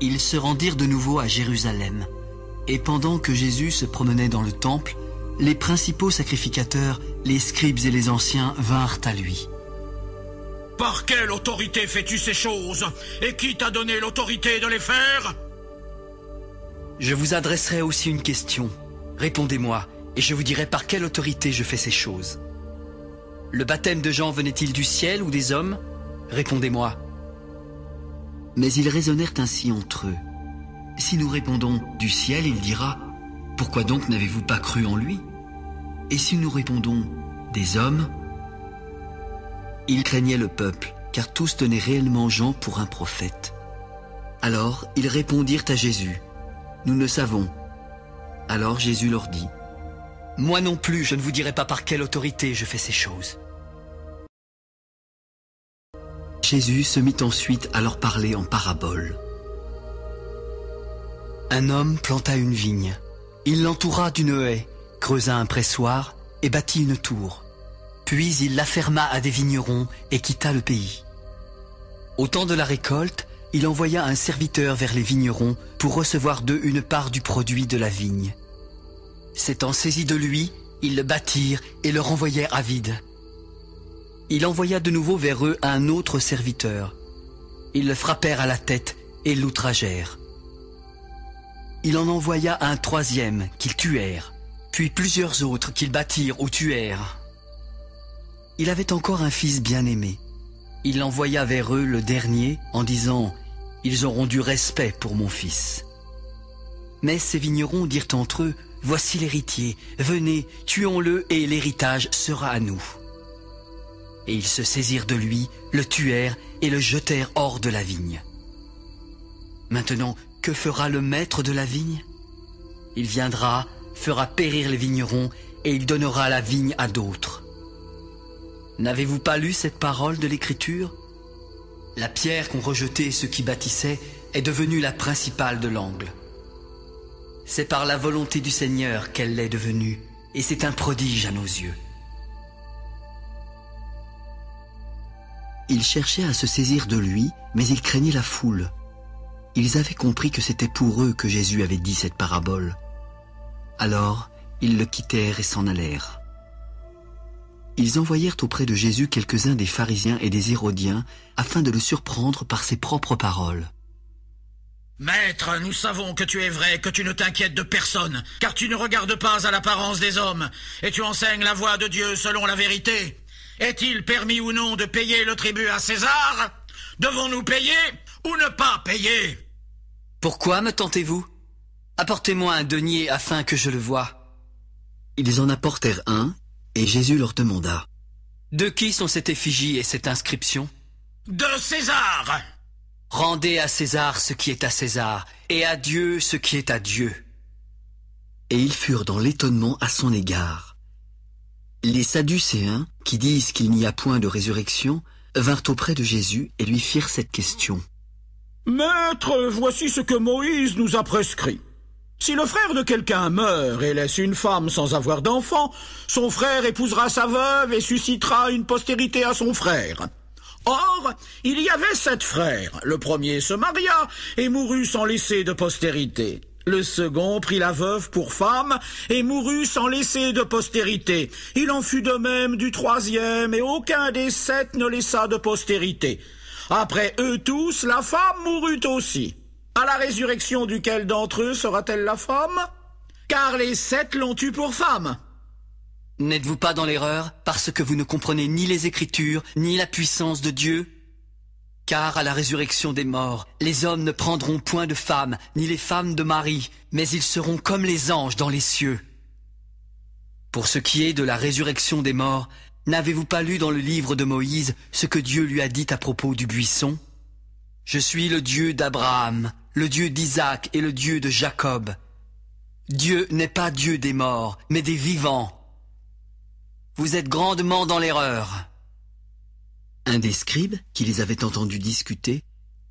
Ils se rendirent de nouveau à Jérusalem, et pendant que Jésus se promenait dans le temple, les principaux sacrificateurs, les scribes et les anciens vinrent à lui. « Par quelle autorité fais-tu ces choses? Et qui t'a donné l'autorité de les faire ?» Je vous adresserai aussi une question. Répondez-moi, et je vous dirai par quelle autorité je fais ces choses. Le baptême de Jean venait-il du ciel ou des hommes? Répondez-moi. Mais ils raisonnèrent ainsi entre eux. Si nous répondons du ciel, il dira: pourquoi donc n'avez-vous pas cru en lui? Et si nous répondons des hommes? Ils craignaient le peuple, car tous tenaient réellement Jean pour un prophète. Alors ils répondirent à Jésus: nous ne savons. Alors Jésus leur dit: moi non plus, je ne vous dirai pas par quelle autorité je fais ces choses. Jésus se mit ensuite à leur parler en parabole. Un homme planta une vigne. Il l'entoura d'une haie, creusa un pressoir et bâtit une tour. Puis il la ferma à des vignerons et quitta le pays. Au temps de la récolte, il envoya un serviteur vers les vignerons pour recevoir d'eux une part du produit de la vigne. S'étant saisis de lui, ils le battirent et le renvoyèrent à vide. Il envoya de nouveau vers eux un autre serviteur. Ils le frappèrent à la tête et l'outragèrent. Il en envoya un troisième qu'ils tuèrent, puis plusieurs autres qu'ils battirent ou tuèrent. Il avait encore un fils bien-aimé. Il envoya vers eux le dernier en disant: « Ils auront du respect pour mon fils. » Mais ces vignerons dirent entre eux: « Voici l'héritier, venez, tuons-le et l'héritage sera à nous. » Et ils se saisirent de lui, le tuèrent et le jetèrent hors de la vigne. Maintenant, que fera le maître de la vigne? Il viendra, fera périr les vignerons et il donnera la vigne à d'autres. N'avez-vous pas lu cette parole de l'Écriture? La pierre qu'ont rejetée ceux qui bâtissaient est devenue la principale de l'angle. C'est par la volonté du Seigneur qu'elle l'est devenue, et c'est un prodige à nos yeux. Il cherchait à se saisir de lui, mais il craignait la foule. Ils avaient compris que c'était pour eux que Jésus avait dit cette parabole. Alors, ils le quittèrent et s'en allèrent. Ils envoyèrent auprès de Jésus quelques-uns des pharisiens et des hérodiens afin de le surprendre par ses propres paroles. « Maître, nous savons que tu es vrai, que tu ne t'inquiètes de personne, car tu ne regardes pas à l'apparence des hommes, et tu enseignes la voie de Dieu selon la vérité. Est-il permis ou non de payer le tribut à César? Devons-nous payer ou ne pas payer? » Pourquoi me tentez-vous? Apportez-moi un denier afin que je le voie. Ils en apportèrent un, et Jésus leur demanda. De qui sont cette effigie et cette inscription? De César. Rendez à César ce qui est à César, et à Dieu ce qui est à Dieu. Et ils furent dans l'étonnement à son égard. Les Sadducéens, qui disent qu'il n'y a point de résurrection, vinrent auprès de Jésus et lui firent cette question. « Maître, voici ce que Moïse nous a prescrit. Si le frère de quelqu'un meurt et laisse une femme sans avoir d'enfant, son frère épousera sa veuve et suscitera une postérité à son frère. Or, il y avait 7 frères. Le premier se maria et mourut sans laisser de postérité. Le second prit la veuve pour femme et mourut sans laisser de postérité. Il en fut de même du troisième, et aucun des 7 ne laissa de postérité. Après eux tous, la femme mourut aussi. À la résurrection duquel d'entre eux sera-t-elle la femme? Car les 7 l'ont eue pour femme. » N'êtes-vous pas dans l'erreur parce que vous ne comprenez ni les Écritures, ni la puissance de Dieu? Car à la résurrection des morts, les hommes ne prendront point de femmes, ni les femmes de mari, mais ils seront comme les anges dans les cieux. Pour ce qui est de la résurrection des morts, n'avez-vous pas lu dans le livre de Moïse ce que Dieu lui a dit à propos du buisson? Je suis le Dieu d'Abraham, le Dieu d'Isaac et le Dieu de Jacob. Dieu n'est pas Dieu des morts, mais des vivants. Vous êtes grandement dans l'erreur. Un des scribes, qui les avait entendus discuter,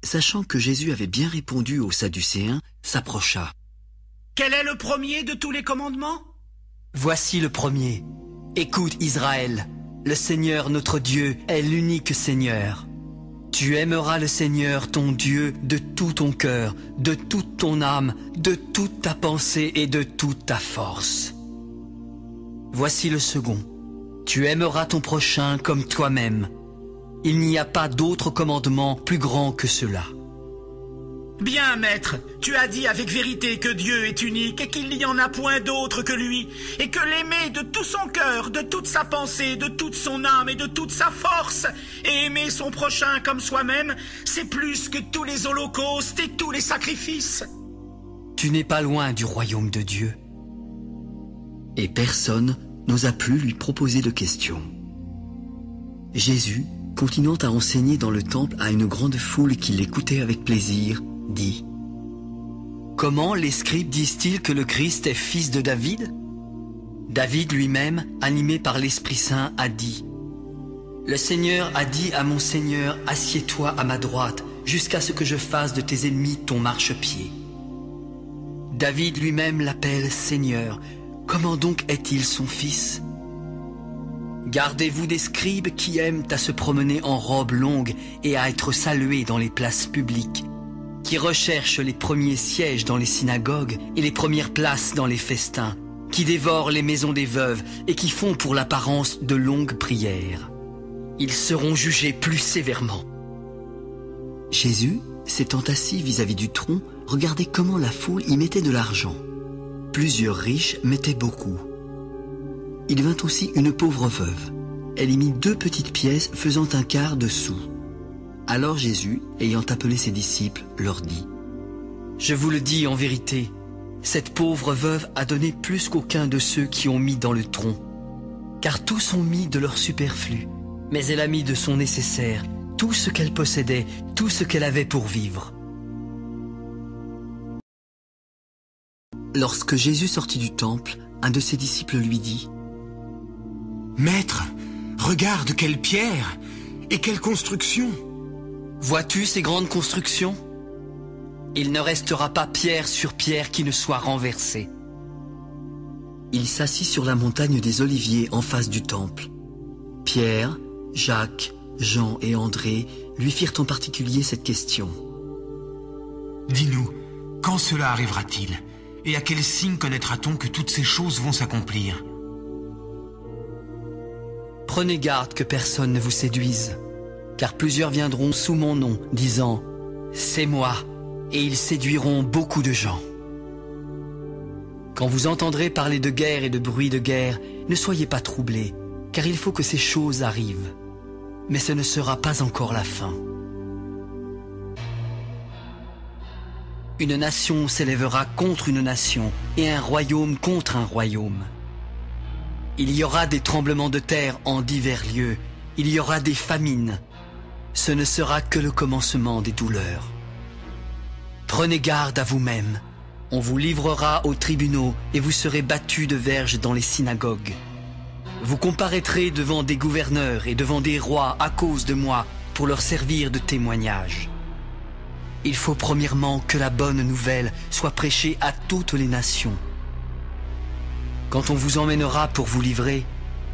sachant que Jésus avait bien répondu aux Sadducéens, s'approcha. « Quel est le premier de tous les commandements? » Voici le premier. Écoute Israël, le Seigneur notre Dieu est l'unique Seigneur. Tu aimeras le Seigneur ton Dieu de tout ton cœur, de toute ton âme, de toute ta pensée et de toute ta force. Voici le second. Tu aimeras ton prochain comme toi-même. Il n'y a pas d'autre commandement plus grand que cela. Bien, maître, tu as dit avec vérité que Dieu est unique et qu'il n'y en a point d'autre que lui, et que l'aimer de tout son cœur, de toute sa pensée, de toute son âme et de toute sa force, et aimer son prochain comme soi-même, c'est plus que tous les holocaustes et tous les sacrifices. Tu n'es pas loin du royaume de Dieu. Et personne n'osa plus lui proposer de questions. Jésus, continuant à enseigner dans le temple à une grande foule qui l'écoutait avec plaisir, dit: Comment les scribes disent-ils que le Christ est fils de David? David lui-même, animé par l'Esprit Saint, a dit: Le Seigneur a dit à mon Seigneur, assieds-toi à ma droite, jusqu'à ce que je fasse de tes ennemis ton marchepied. David lui-même l'appelle Seigneur. Comment donc est-il son fils? Gardez-vous des scribes qui aiment à se promener en robe longue et à être salués dans les places publiques, qui recherchent les premiers sièges dans les synagogues et les premières places dans les festins, qui dévorent les maisons des veuves et qui font pour l'apparence de longues prières. Ils seront jugés plus sévèrement. Jésus, s'étant assis vis-à-vis du tronc, regardait comment la foule y mettait de l'argent. Plusieurs riches mettaient beaucoup. Il vint aussi une pauvre veuve. Elle y mit 2 petites pièces faisant un quart de sou. Alors Jésus, ayant appelé ses disciples, leur dit: Je vous le dis en vérité, cette pauvre veuve a donné plus qu'aucun de ceux qui ont mis dans le tronc. Car tous ont mis de leur superflu, mais elle a mis de son nécessaire, tout ce qu'elle possédait, tout ce qu'elle avait pour vivre. Lorsque Jésus sortit du temple, un de ses disciples lui dit: Maître, regarde quelle pierre et quelle construction! Vois-tu ces grandes constructions? Il ne restera pas pierre sur pierre qui ne soit renversée. Il s'assit sur la montagne des Oliviers en face du temple. Pierre, Jacques, Jean et André lui firent en particulier cette question: Dis-nous, quand cela arrivera-t-il? Et à quel signe connaîtra-t-on que toutes ces choses vont s'accomplir? Prenez garde que personne ne vous séduise, car plusieurs viendront sous mon nom, disant « C'est moi », et ils séduiront beaucoup de gens. Quand vous entendrez parler de guerre et de bruit de guerre, ne soyez pas troublés, car il faut que ces choses arrivent. Mais ce ne sera pas encore la fin. Une nation s'élèvera contre une nation, et un royaume contre un royaume. Il y aura des tremblements de terre en divers lieux, il y aura des famines. Ce ne sera que le commencement des douleurs. Prenez garde à vous-même. On vous livrera aux tribunaux et vous serez battus de verges dans les synagogues. Vous comparaîtrez devant des gouverneurs et devant des rois à cause de moi pour leur servir de témoignage. Il faut premièrement que la bonne nouvelle soit prêchée à toutes les nations. Quand on vous emmènera pour vous livrer,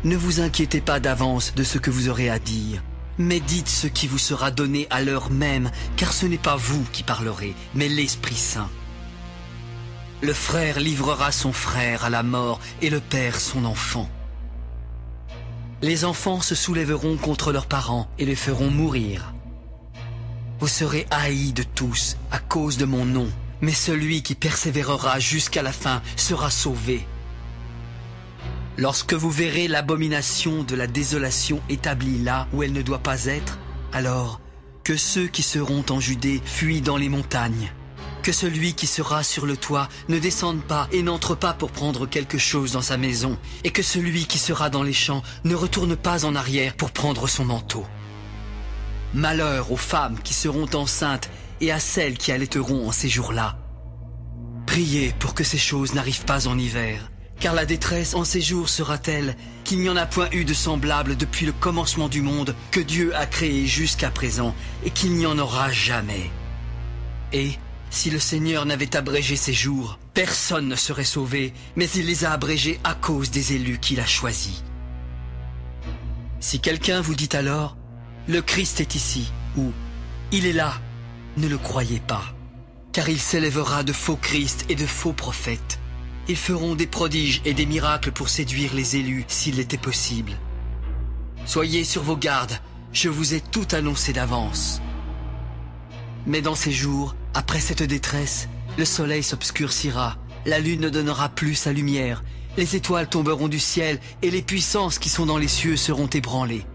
ne vous inquiétez pas d'avance de ce que vous aurez à dire, mais dites ce qui vous sera donné à l'heure même, car ce n'est pas vous qui parlerez, mais l'Esprit Saint. Le frère livrera son frère à la mort et le père son enfant. Les enfants se soulèveront contre leurs parents et les feront mourir. Vous serez haïs de tous à cause de mon nom, mais celui qui persévérera jusqu'à la fin sera sauvé. Lorsque vous verrez l'abomination de la désolation établie là où elle ne doit pas être, alors que ceux qui seront en Judée fuient dans les montagnes. Que celui qui sera sur le toit ne descende pas et n'entre pas pour prendre quelque chose dans sa maison, et que celui qui sera dans les champs ne retourne pas en arrière pour prendre son manteau. Malheur aux femmes qui seront enceintes et à celles qui allaiteront en ces jours-là. Priez pour que ces choses n'arrivent pas en hiver, car la détresse en ces jours sera telle qu'il n'y en a point eu de semblable depuis le commencement du monde que Dieu a créé jusqu'à présent, et qu'il n'y en aura jamais. Et si le Seigneur n'avait abrégé ces jours, personne ne serait sauvé, mais il les a abrégés à cause des élus qu'il a choisis. Si quelqu'un vous dit alors « Le Christ est ici » ou « Il est là », ne le croyez pas, car il s'élèvera de faux Christ et de faux prophètes. Ils feront des prodiges et des miracles pour séduire les élus s'il était possible. Soyez sur vos gardes, je vous ai tout annoncé d'avance. Mais dans ces jours, après cette détresse, le soleil s'obscurcira, la lune ne donnera plus sa lumière, les étoiles tomberont du ciel et les puissances qui sont dans les cieux seront ébranlées.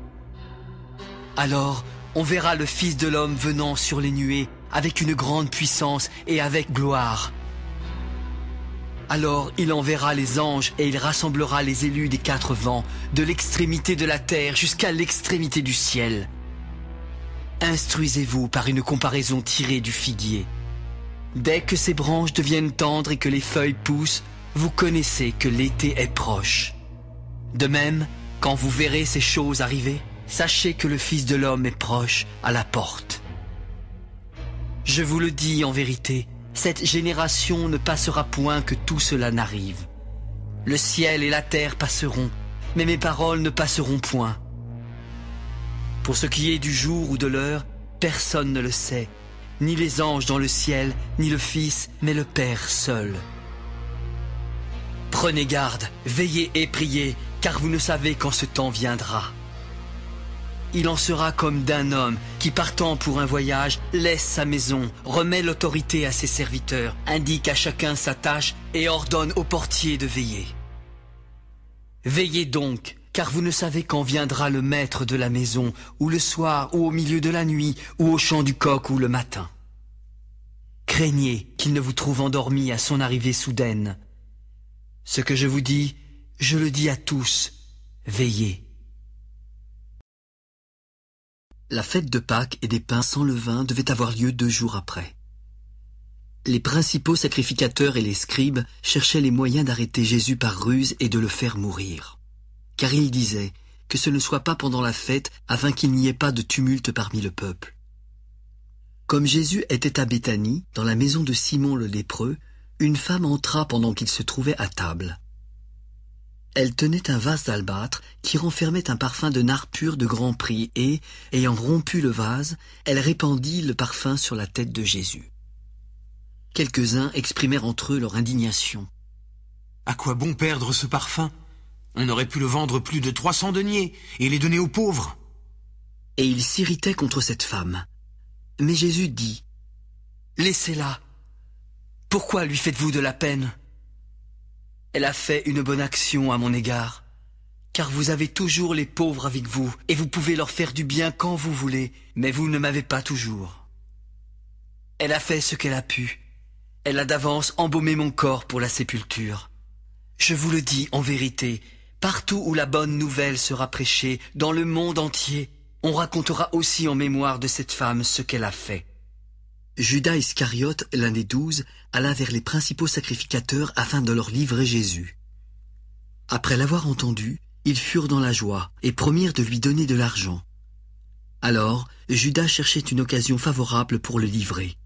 Alors, on verra le Fils de l'homme venant sur les nuées avec une grande puissance et avec gloire. Alors il enverra les anges et il rassemblera les élus des quatre vents, de l'extrémité de la terre jusqu'à l'extrémité du ciel. Instruisez-vous par une comparaison tirée du figuier. Dès que ses branches deviennent tendres et que les feuilles poussent, vous connaissez que l'été est proche. De même, quand vous verrez ces choses arriver, sachez que le Fils de l'homme est proche à la porte. Je vous le dis en vérité, cette génération ne passera point que tout cela n'arrive. Le ciel et la terre passeront, mais mes paroles ne passeront point. Pour ce qui est du jour ou de l'heure, personne ne le sait, ni les anges dans le ciel, ni le Fils, mais le Père seul. Prenez garde, veillez et priez, car vous ne savez quand ce temps viendra. Il en sera comme d'un homme qui, partant pour un voyage, laisse sa maison, remet l'autorité à ses serviteurs, indique à chacun sa tâche et ordonne au portier de veiller. Veillez donc, car vous ne savez quand viendra le maître de la maison, ou le soir, ou au milieu de la nuit, ou au chant du coq, ou le matin. Craignez qu'il ne vous trouve endormi à son arrivée soudaine. Ce que je vous dis, je le dis à tous, veillez. La fête de Pâques et des pains sans levain devait avoir lieu 2 jours après. Les principaux sacrificateurs et les scribes cherchaient les moyens d'arrêter Jésus par ruse et de le faire mourir. Car ils disaient que ce ne soit pas pendant la fête afin qu'il n'y ait pas de tumulte parmi le peuple. Comme Jésus était à Béthanie, dans la maison de Simon le lépreux, une femme entra pendant qu'il se trouvait à table. Elle tenait un vase d'albâtre qui renfermait un parfum de nard pur de grand prix et, ayant rompu le vase, elle répandit le parfum sur la tête de Jésus. Quelques-uns exprimèrent entre eux leur indignation. À quoi bon perdre ce parfum? On aurait pu le vendre plus de 300 deniers et les donner aux pauvres. Et ils s'irritaient contre cette femme. Mais Jésus dit, « Laissez-la. Pourquoi lui faites-vous de la peine? Elle a fait une bonne action à mon égard, car vous avez toujours les pauvres avec vous, et vous pouvez leur faire du bien quand vous voulez, mais vous ne m'avez pas toujours. Elle a fait ce qu'elle a pu. Elle a d'avance embaumé mon corps pour la sépulture. Je vous le dis en vérité, partout où la bonne nouvelle sera prêchée, dans le monde entier, on racontera aussi en mémoire de cette femme ce qu'elle a fait. » Judas Iscariote, l'un des 12, alla vers les principaux sacrificateurs afin de leur livrer Jésus. Après l'avoir entendu, ils furent dans la joie et promirent de lui donner de l'argent. Alors, Judas cherchait une occasion favorable pour le livrer.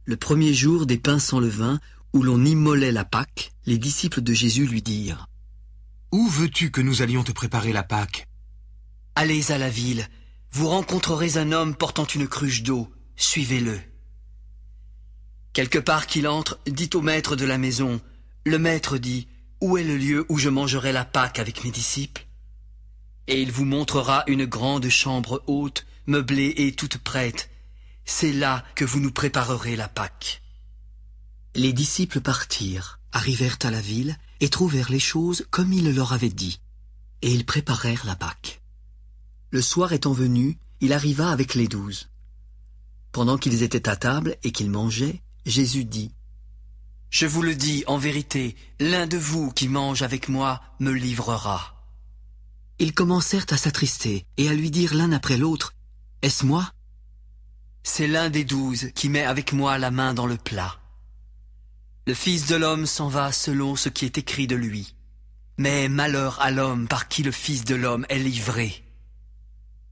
Le premier jour des pains sans levain, où l'on immolait la Pâque, les disciples de Jésus lui dirent, « Où veux-tu que nous allions te préparer la Pâque? » « Allez à la ville, vous rencontrerez un homme portant une cruche d'eau, suivez-le. Quelque part qu'il entre, dites au maître de la maison, le maître dit, où est le lieu où je mangerai la Pâque avec mes disciples? Et il vous montrera une grande chambre haute, meublée et toute prête. C'est là que vous nous préparerez la Pâque. » Les disciples partirent, arrivèrent à la ville et trouvèrent les choses comme il leur avait dit. Et ils préparèrent la Pâque. Le soir étant venu, il arriva avec les 12. Pendant qu'ils étaient à table et qu'ils mangeaient, Jésus dit, « Je vous le dis en vérité, l'un de vous qui mange avec moi me livrera. » Ils commencèrent à s'attrister et à lui dire l'un après l'autre, « Est-ce moi ?» C'est l'un des 12 qui met avec moi la main dans le plat. Le Fils de l'homme s'en va selon ce qui est écrit de lui. Mais malheur à l'homme par qui le Fils de l'homme est livré.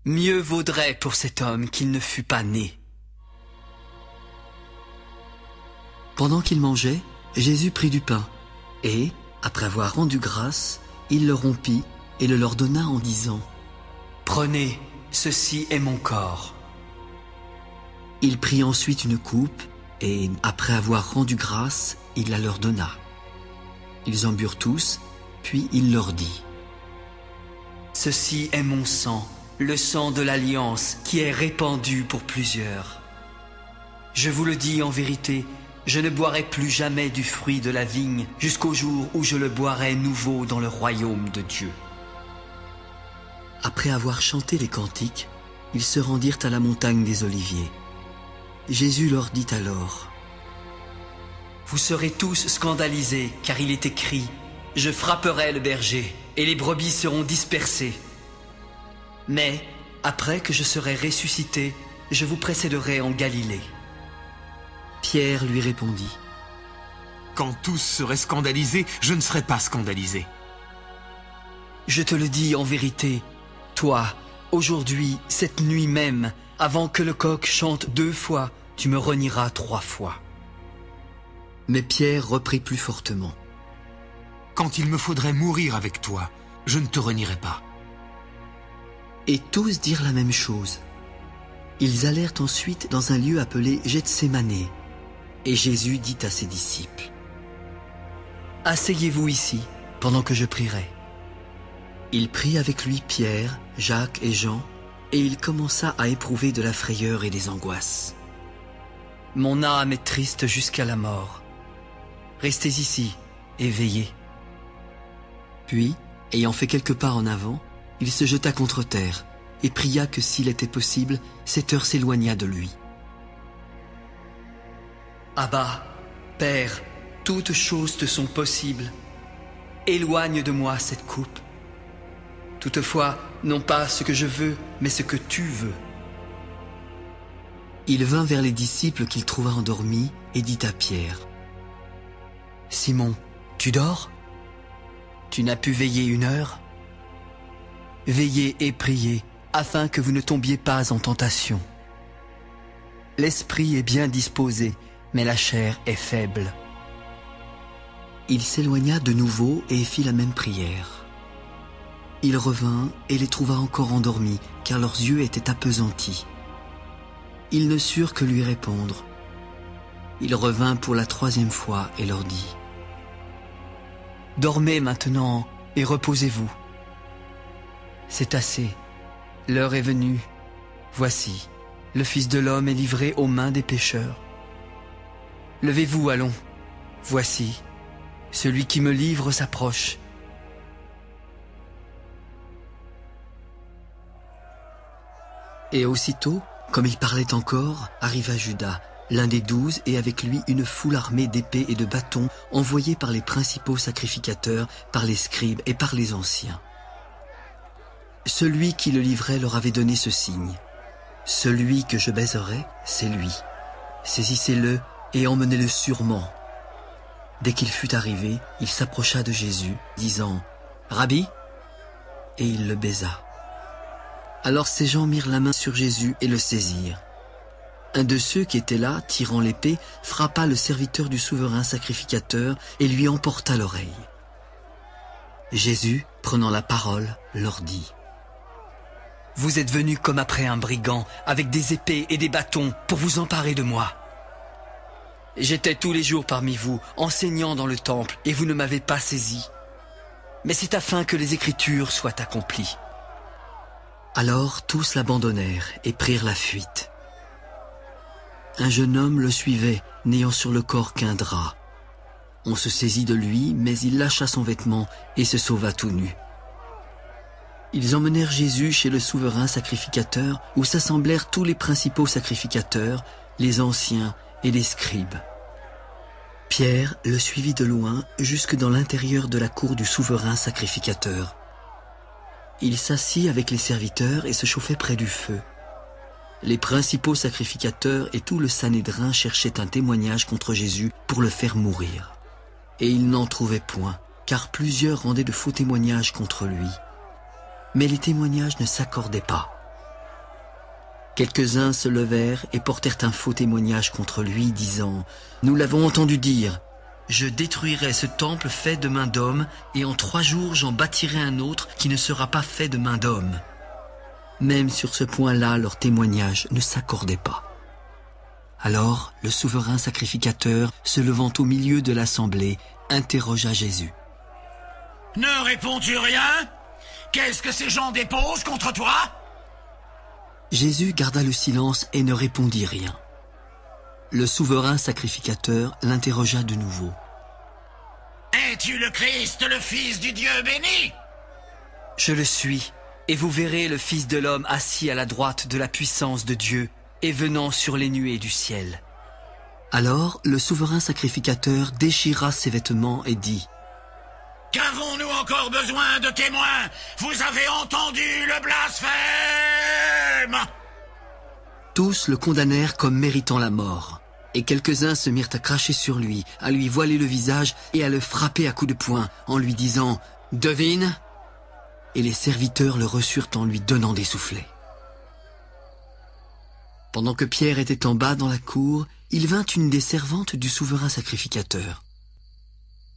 Mieux vaudrait pour cet homme qu'il ne fût pas né. Pendant qu'ils mangeaient, Jésus prit du pain, et, après avoir rendu grâce, il le rompit et le leur donna en disant, « Prenez, ceci est mon corps. » Il prit ensuite une coupe, et, après avoir rendu grâce, il la leur donna. Ils en burent tous, puis il leur dit, « Ceci est mon sang, le sang de l'alliance qui est répandu pour plusieurs. Je vous le dis en vérité, je ne boirai plus jamais du fruit de la vigne jusqu'au jour où je le boirai nouveau dans le royaume de Dieu. » Après avoir chanté les cantiques, ils se rendirent à la montagne des Oliviers. Jésus leur dit alors, « Vous serez tous scandalisés, car il est écrit, « Je frapperai le berger, et les brebis seront dispersées. » Mais, après que je serai ressuscité, je vous précéderai en Galilée. Pierre lui répondit, « Quand tous seraient scandalisés, je ne serai pas scandalisé. » Je te le dis en vérité, toi, aujourd'hui, cette nuit même, avant que le coq chante 2 fois, tu me renieras 3 fois. Mais Pierre reprit plus fortement, « Quand il me faudrait mourir avec toi, je ne te renierai pas. » Et tous dirent la même chose. Ils allèrent ensuite dans un lieu appelé Gethsémané, et Jésus dit à ses disciples, « Asseyez-vous ici, pendant que je prierai. » Il prit avec lui Pierre, Jacques et Jean, et il commença à éprouver de la frayeur et des angoisses. « Mon âme est triste jusqu'à la mort. Restez ici et veillez. » Puis, ayant fait quelques pas en avant, il se jeta contre terre et pria que s'il était possible, cette heure s'éloignât de lui. « Abba, Père, toutes choses te sont possibles. Éloigne de moi cette coupe. Toutefois, non pas ce que je veux, mais ce que tu veux. » Il vint vers les disciples qu'il trouva endormis et dit à Pierre, « Simon, tu dors? Tu n'as pu veiller 1 heure? Veillez et priez, afin que vous ne tombiez pas en tentation. L'esprit est bien disposé, mais la chair est faible. » Il s'éloigna de nouveau et fit la même prière. Il revint et les trouva encore endormis, car leurs yeux étaient appesantis. Ils ne surent que lui répondre. il revint pour la 3e fois et leur dit : « Dormez maintenant et reposez-vous. C'est assez, l'heure est venue. Voici, le Fils de l'homme est livré aux mains des pécheurs. Levez-vous, allons. Voici, celui qui me livre s'approche. » Et aussitôt, comme il parlait encore, arriva Judas, l'un des 12, et avec lui une foule armée d'épées et de bâtons, envoyés par les principaux sacrificateurs, par les scribes et par les anciens. Celui qui le livrait leur avait donné ce signe : « Celui que je baiserai, c'est lui. Saisissez-le et emmenez-le sûrement. » Dès qu'il fut arrivé, il s'approcha de Jésus, disant : « Rabbi !» Et il le baisa. Alors ces gens mirent la main sur Jésus et le saisirent. Un de ceux qui étaient là, tirant l'épée, frappa le serviteur du souverain sacrificateur et lui emporta l'oreille. Jésus, prenant la parole, leur dit : « Vous êtes venus comme après un brigand, avec des épées et des bâtons, pour vous emparer de moi. J'étais tous les jours parmi vous, enseignant dans le temple, et vous ne m'avez pas saisi. Mais c'est afin que les Écritures soient accomplies. » Alors tous l'abandonnèrent et prirent la fuite. Un jeune homme le suivait, n'ayant sur le corps qu'un drap. On se saisit de lui, mais il lâcha son vêtement et se sauva tout nu. Ils emmenèrent Jésus chez le souverain sacrificateur, où s'assemblèrent tous les principaux sacrificateurs, les anciens et les scribes. Pierre le suivit de loin jusque dans l'intérieur de la cour du souverain sacrificateur. Il s'assit avec les serviteurs et se chauffait près du feu. Les principaux sacrificateurs et tout le Sanhédrin cherchaient un témoignage contre Jésus pour le faire mourir. Et ils n'en trouvaient point, car plusieurs rendaient de faux témoignages contre lui. Mais les témoignages ne s'accordaient pas. Quelques-uns se levèrent et portèrent un faux témoignage contre lui, disant : « Nous l'avons entendu dire, je détruirai ce temple fait de main d'homme, et en 3 jours j'en bâtirai un autre qui ne sera pas fait de main d'homme. » Même sur ce point-là, leurs témoignages ne s'accordaient pas. Alors le souverain sacrificateur, se levant au milieu de l'assemblée, interrogea Jésus. « Ne réponds-tu rien ? Qu'est-ce que ces gens déposent contre toi ?» Jésus garda le silence et ne répondit rien. Le souverain sacrificateur l'interrogea de nouveau. « Es-tu le Christ, le Fils du Dieu béni ?»« Je le suis, et vous verrez le Fils de l'homme assis à la droite de la puissance de Dieu et venant sur les nuées du ciel. » Alors le souverain sacrificateur déchira ses vêtements et dit : « Qu'avons-nous encore besoin de témoins ? Vous avez entendu le blasphème !» Tous le condamnèrent comme méritant la mort, et quelques-uns se mirent à cracher sur lui, à lui voiler le visage et à le frapper à coups de poing, en lui disant « Devine !» Et les serviteurs le reçurent en lui donnant des soufflets. Pendant que Pierre était en bas dans la cour, il vint une des servantes du souverain sacrificateur.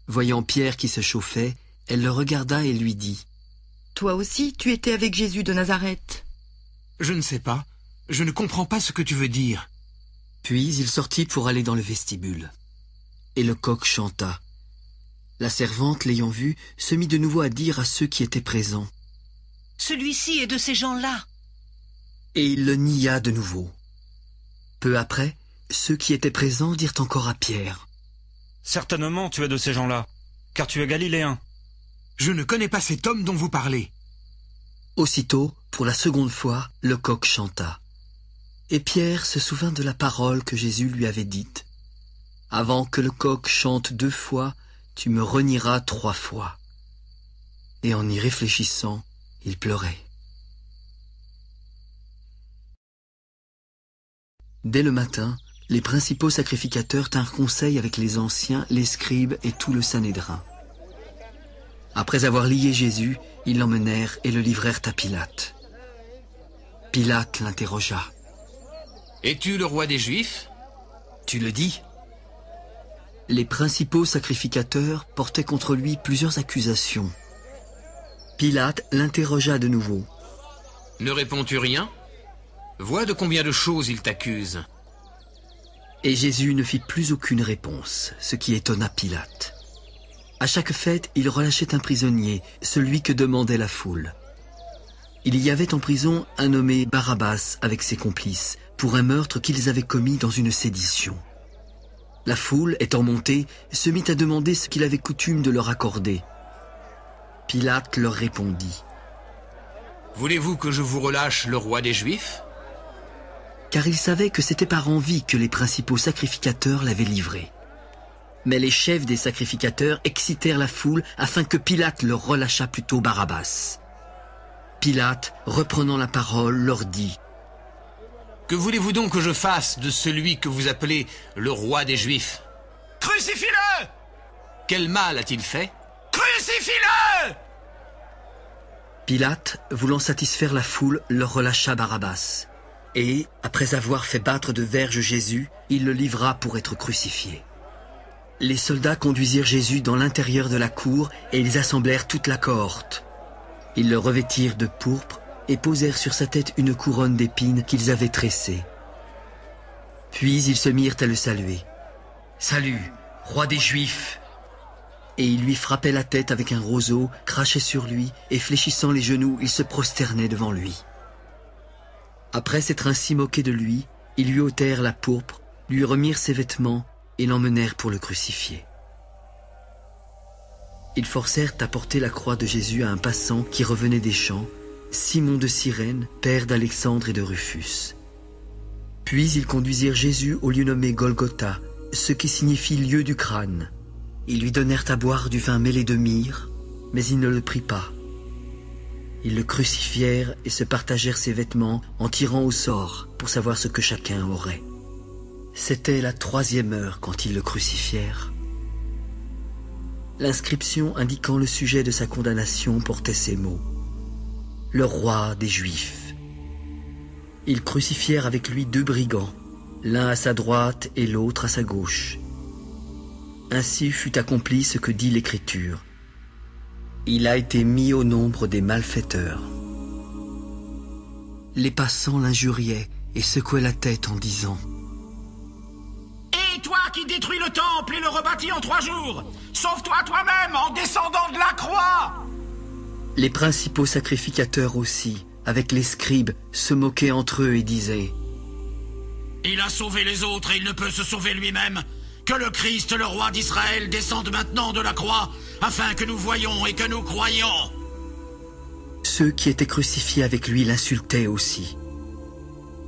Voyant Pierre qui se chauffait, elle le regarda et lui dit : « Toi aussi, tu étais avec Jésus de Nazareth. » « Je ne sais pas. Je ne comprends pas ce que tu veux dire. » Puis il sortit pour aller dans le vestibule. Et le coq chanta. La servante, l'ayant vu, se mit de nouveau à dire à ceux qui étaient présents : « Celui-ci est de ces gens-là. » Et il le nia de nouveau. Peu après, ceux qui étaient présents dirent encore à Pierre : « Certainement tu es de ces gens-là, car tu es galiléen. » « Je ne connais pas cet homme dont vous parlez. » Aussitôt, pour la 2e fois, le coq chanta. Et Pierre se souvint de la parole que Jésus lui avait dite : « Avant que le coq chante 2 fois, tu me renieras 3 fois. » Et en y réfléchissant, il pleurait. Dès le matin, les principaux sacrificateurs tinrent conseil avec les anciens, les scribes et tout le Sanhédrin. Après avoir lié Jésus, ils l'emmenèrent et le livrèrent à Pilate. Pilate l'interrogea. « Es-tu le roi des Juifs ?» ?»« Tu le dis. » Les principaux sacrificateurs portaient contre lui plusieurs accusations. Pilate l'interrogea de nouveau. « Ne réponds-tu rien ? Vois de combien de choses il t'accuse. » Et Jésus ne fit plus aucune réponse, ce qui étonna Pilate. À chaque fête, il relâchait un prisonnier, celui que demandait la foule. Il y avait en prison un nommé Barabbas avec ses complices, pour un meurtre qu'ils avaient commis dans une sédition. La foule, étant montée, se mit à demander ce qu'il avait coutume de leur accorder. Pilate leur répondit. « Voulez-vous que je vous relâche le roi des Juifs ?» Car il savait que c'était par envie que les principaux sacrificateurs l'avaient livré. Mais les chefs des sacrificateurs excitèrent la foule afin que Pilate leur relâchât plutôt Barabbas. Pilate, reprenant la parole, leur dit « Que voulez-vous donc que je fasse de celui que vous appelez le roi des Juifs ?»« Crucifie-le » !« Quel mal a-t-il fait ?»« Crucifie-le » Pilate, voulant satisfaire la foule, leur relâcha Barabbas. Et, après avoir fait battre de verges Jésus, il le livra pour être crucifié. Les soldats conduisirent Jésus dans l'intérieur de la cour et ils assemblèrent toute la cohorte. Ils le revêtirent de pourpre et posèrent sur sa tête une couronne d'épines qu'ils avaient tressée. Puis ils se mirent à le saluer. « Salut, roi des Juifs !» Et ils lui frappaient la tête avec un roseau, crachaient sur lui et fléchissant les genoux, ils se prosternaient devant lui. Après s'être ainsi moqués de lui, ils lui ôtèrent la pourpre, lui remirent ses vêtements et l'emmenèrent pour le crucifier. Ils forcèrent à porter la croix de Jésus à un passant qui revenait des champs, Simon de Cyrène, père d'Alexandre et de Rufus. Puis ils conduisirent Jésus au lieu nommé Golgotha, ce qui signifie lieu du crâne. Ils lui donnèrent à boire du vin mêlé de myrrhe, mais il ne le prit pas. Ils le crucifièrent et se partagèrent ses vêtements en tirant au sort pour savoir ce que chacun aurait. C'était la 3e heure quand ils le crucifièrent. L'inscription indiquant le sujet de sa condamnation portait ces mots. « Le roi des Juifs ». Ils crucifièrent avec lui 2 brigands, l'un à sa droite et l'autre à sa gauche. Ainsi fut accompli ce que dit l'Écriture. Il a été mis au nombre des malfaiteurs. Les passants l'injuriaient et secouaient la tête en disant « Et toi qui détruis le temple et le rebâtis en 3 jours, sauve-toi toi-même en descendant de la croix !» Les principaux sacrificateurs aussi, avec les scribes, se moquaient entre eux et disaient « Il a sauvé les autres et il ne peut se sauver lui-même. Que le Christ, le roi d'Israël, descende maintenant de la croix, afin que nous voyions et que nous croyions. » Ceux qui étaient crucifiés avec lui l'insultaient aussi.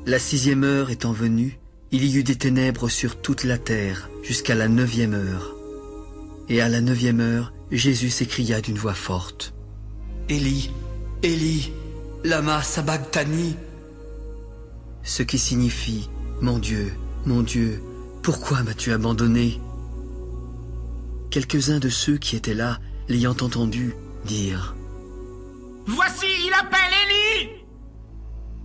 La 6e heure étant venue, il y eut des ténèbres sur toute la terre, jusqu'à la 9e heure. Et à la 9e heure, Jésus s'écria d'une voix forte. « Élie, Élie, lama sabachthani » ce qui signifie « Mon Dieu, pourquoi m'as-tu abandonné ?» Quelques-uns de ceux qui étaient là, l'ayant entendu, dirent « Voici, il appelle Élie !»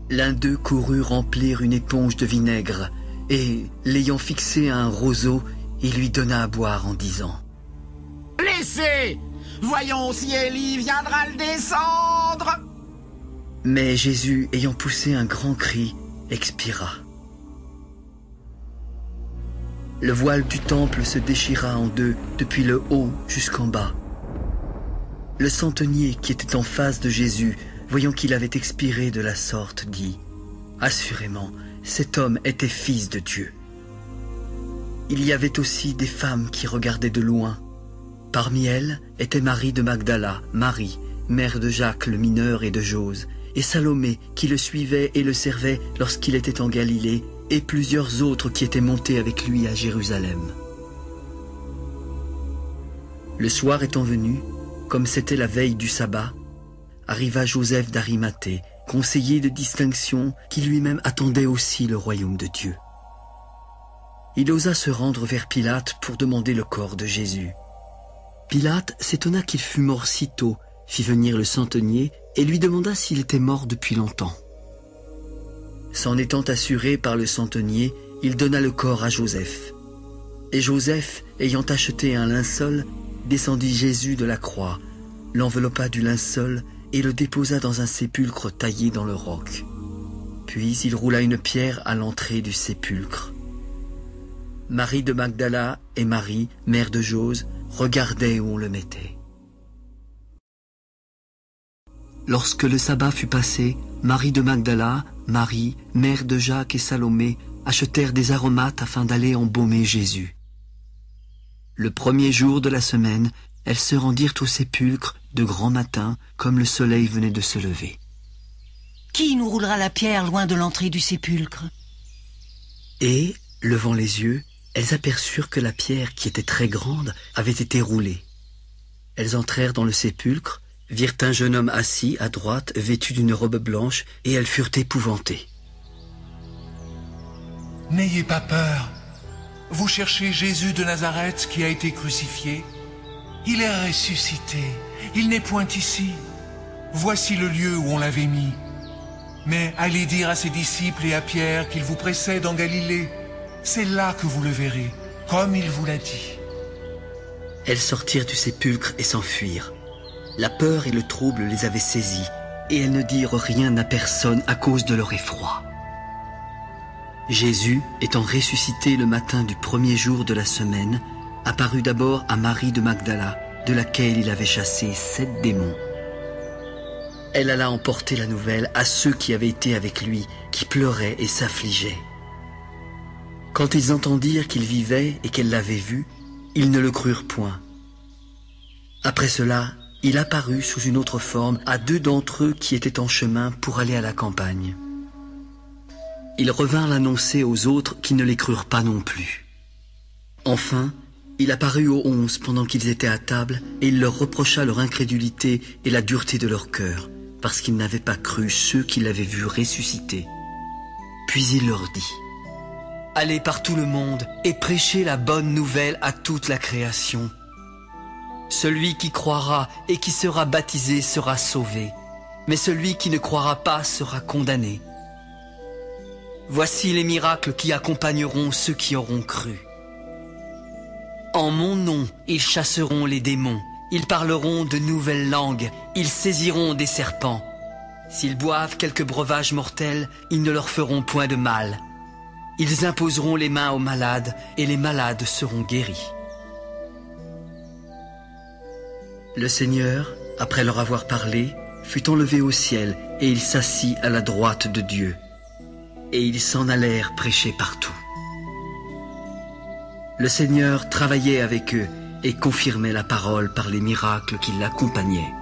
L'un d'eux courut remplir une éponge de vinaigre, et, l'ayant fixé à un roseau, il lui donna à boire en disant « Laissez! Voyons si Élie viendra le descendre !» Mais Jésus, ayant poussé un grand cri, expira. Le voile du temple se déchira en 2, depuis le haut jusqu'en bas. Le centenier qui était en face de Jésus, voyant qu'il avait expiré de la sorte, dit « Assurément, cet homme était fils de Dieu. » Il y avait aussi des femmes qui regardaient de loin. Parmi elles était Marie de Magdala, Marie, mère de Jacques le mineur et de Jose, et Salomé qui le suivait et le servait lorsqu'il était en Galilée, et plusieurs autres qui étaient montés avec lui à Jérusalem. Le soir étant venu, comme c'était la veille du sabbat, arriva Joseph d'Arimathée, conseiller de distinction, qui lui-même attendait aussi le royaume de Dieu. Il osa se rendre vers Pilate pour demander le corps de Jésus. Pilate s'étonna qu'il fût mort si tôt, fit venir le centenier et lui demanda s'il était mort depuis longtemps. S'en étant assuré par le centenier, il donna le corps à Joseph. Et Joseph, ayant acheté un linceul, descendit Jésus de la croix, l'enveloppa du linceul et le déposa dans un sépulcre taillé dans le roc. Puis il roula une pierre à l'entrée du sépulcre. Marie de Magdala et Marie, mère de Jose, regardaient où on le mettait. Lorsque le sabbat fut passé, Marie de Magdala, Marie, mère de Jacques et Salomé, achetèrent des aromates afin d'aller embaumer Jésus. Le premier jour de la semaine, elles se rendirent au sépulcre de grand matin, comme le soleil venait de se lever. Qui nous roulera la pierre loin de l'entrée du sépulcre? Et, levant les yeux, elles aperçurent que la pierre, qui était très grande, avait été roulée. Elles entrèrent dans le sépulcre, virent un jeune homme assis à droite, vêtu d'une robe blanche, et elles furent épouvantées. « N'ayez pas peur. Vous cherchez Jésus de Nazareth qui a été crucifié. Il est ressuscité. Il n'est point ici. Voici le lieu où on l'avait mis. Mais allez dire à ses disciples et à Pierre qu'il vous précède en Galilée. C'est là que vous le verrez, comme il vous l'a dit. » Elles sortirent du sépulcre et s'enfuirent. La peur et le trouble les avaient saisies, et elles ne dirent rien à personne à cause de leur effroi. Jésus, étant ressuscité le matin du premier jour de la semaine, apparut d'abord à Marie de Magdala, de laquelle il avait chassé 7 démons. Elle alla emporter la nouvelle à ceux qui avaient été avec lui, qui pleuraient et s'affligeaient. Quand ils entendirent qu'il vivait et qu'elle l'avait vu, ils ne le crurent point. Après cela, il apparut sous une autre forme à 2 d'entre eux qui étaient en chemin pour aller à la campagne. Il revint l'annoncer aux autres qui ne les crurent pas non plus. Enfin, il apparut aux 11 pendant qu'ils étaient à table et il leur reprocha leur incrédulité et la dureté de leur cœur, parce qu'ils n'avaient pas cru ceux qui l'avaient vu ressusciter. Puis il leur dit: « Allez par tout le monde et prêchez la bonne nouvelle à toute la création. Celui qui croira et qui sera baptisé sera sauvé, mais celui qui ne croira pas sera condamné. Voici les miracles qui accompagneront ceux qui auront cru. En mon nom, ils chasseront les démons, ils parleront de nouvelles langues, ils saisiront des serpents. S'ils boivent quelques breuvages mortels, ils ne leur feront point de mal. Ils imposeront les mains aux malades, et les malades seront guéris. » Le Seigneur, après leur avoir parlé, fut enlevé au ciel, et il s'assit à la droite de Dieu. Et ils s'en allèrent prêcher partout. Le Seigneur travaillait avec eux et confirmait la parole par les miracles qui l'accompagnaient.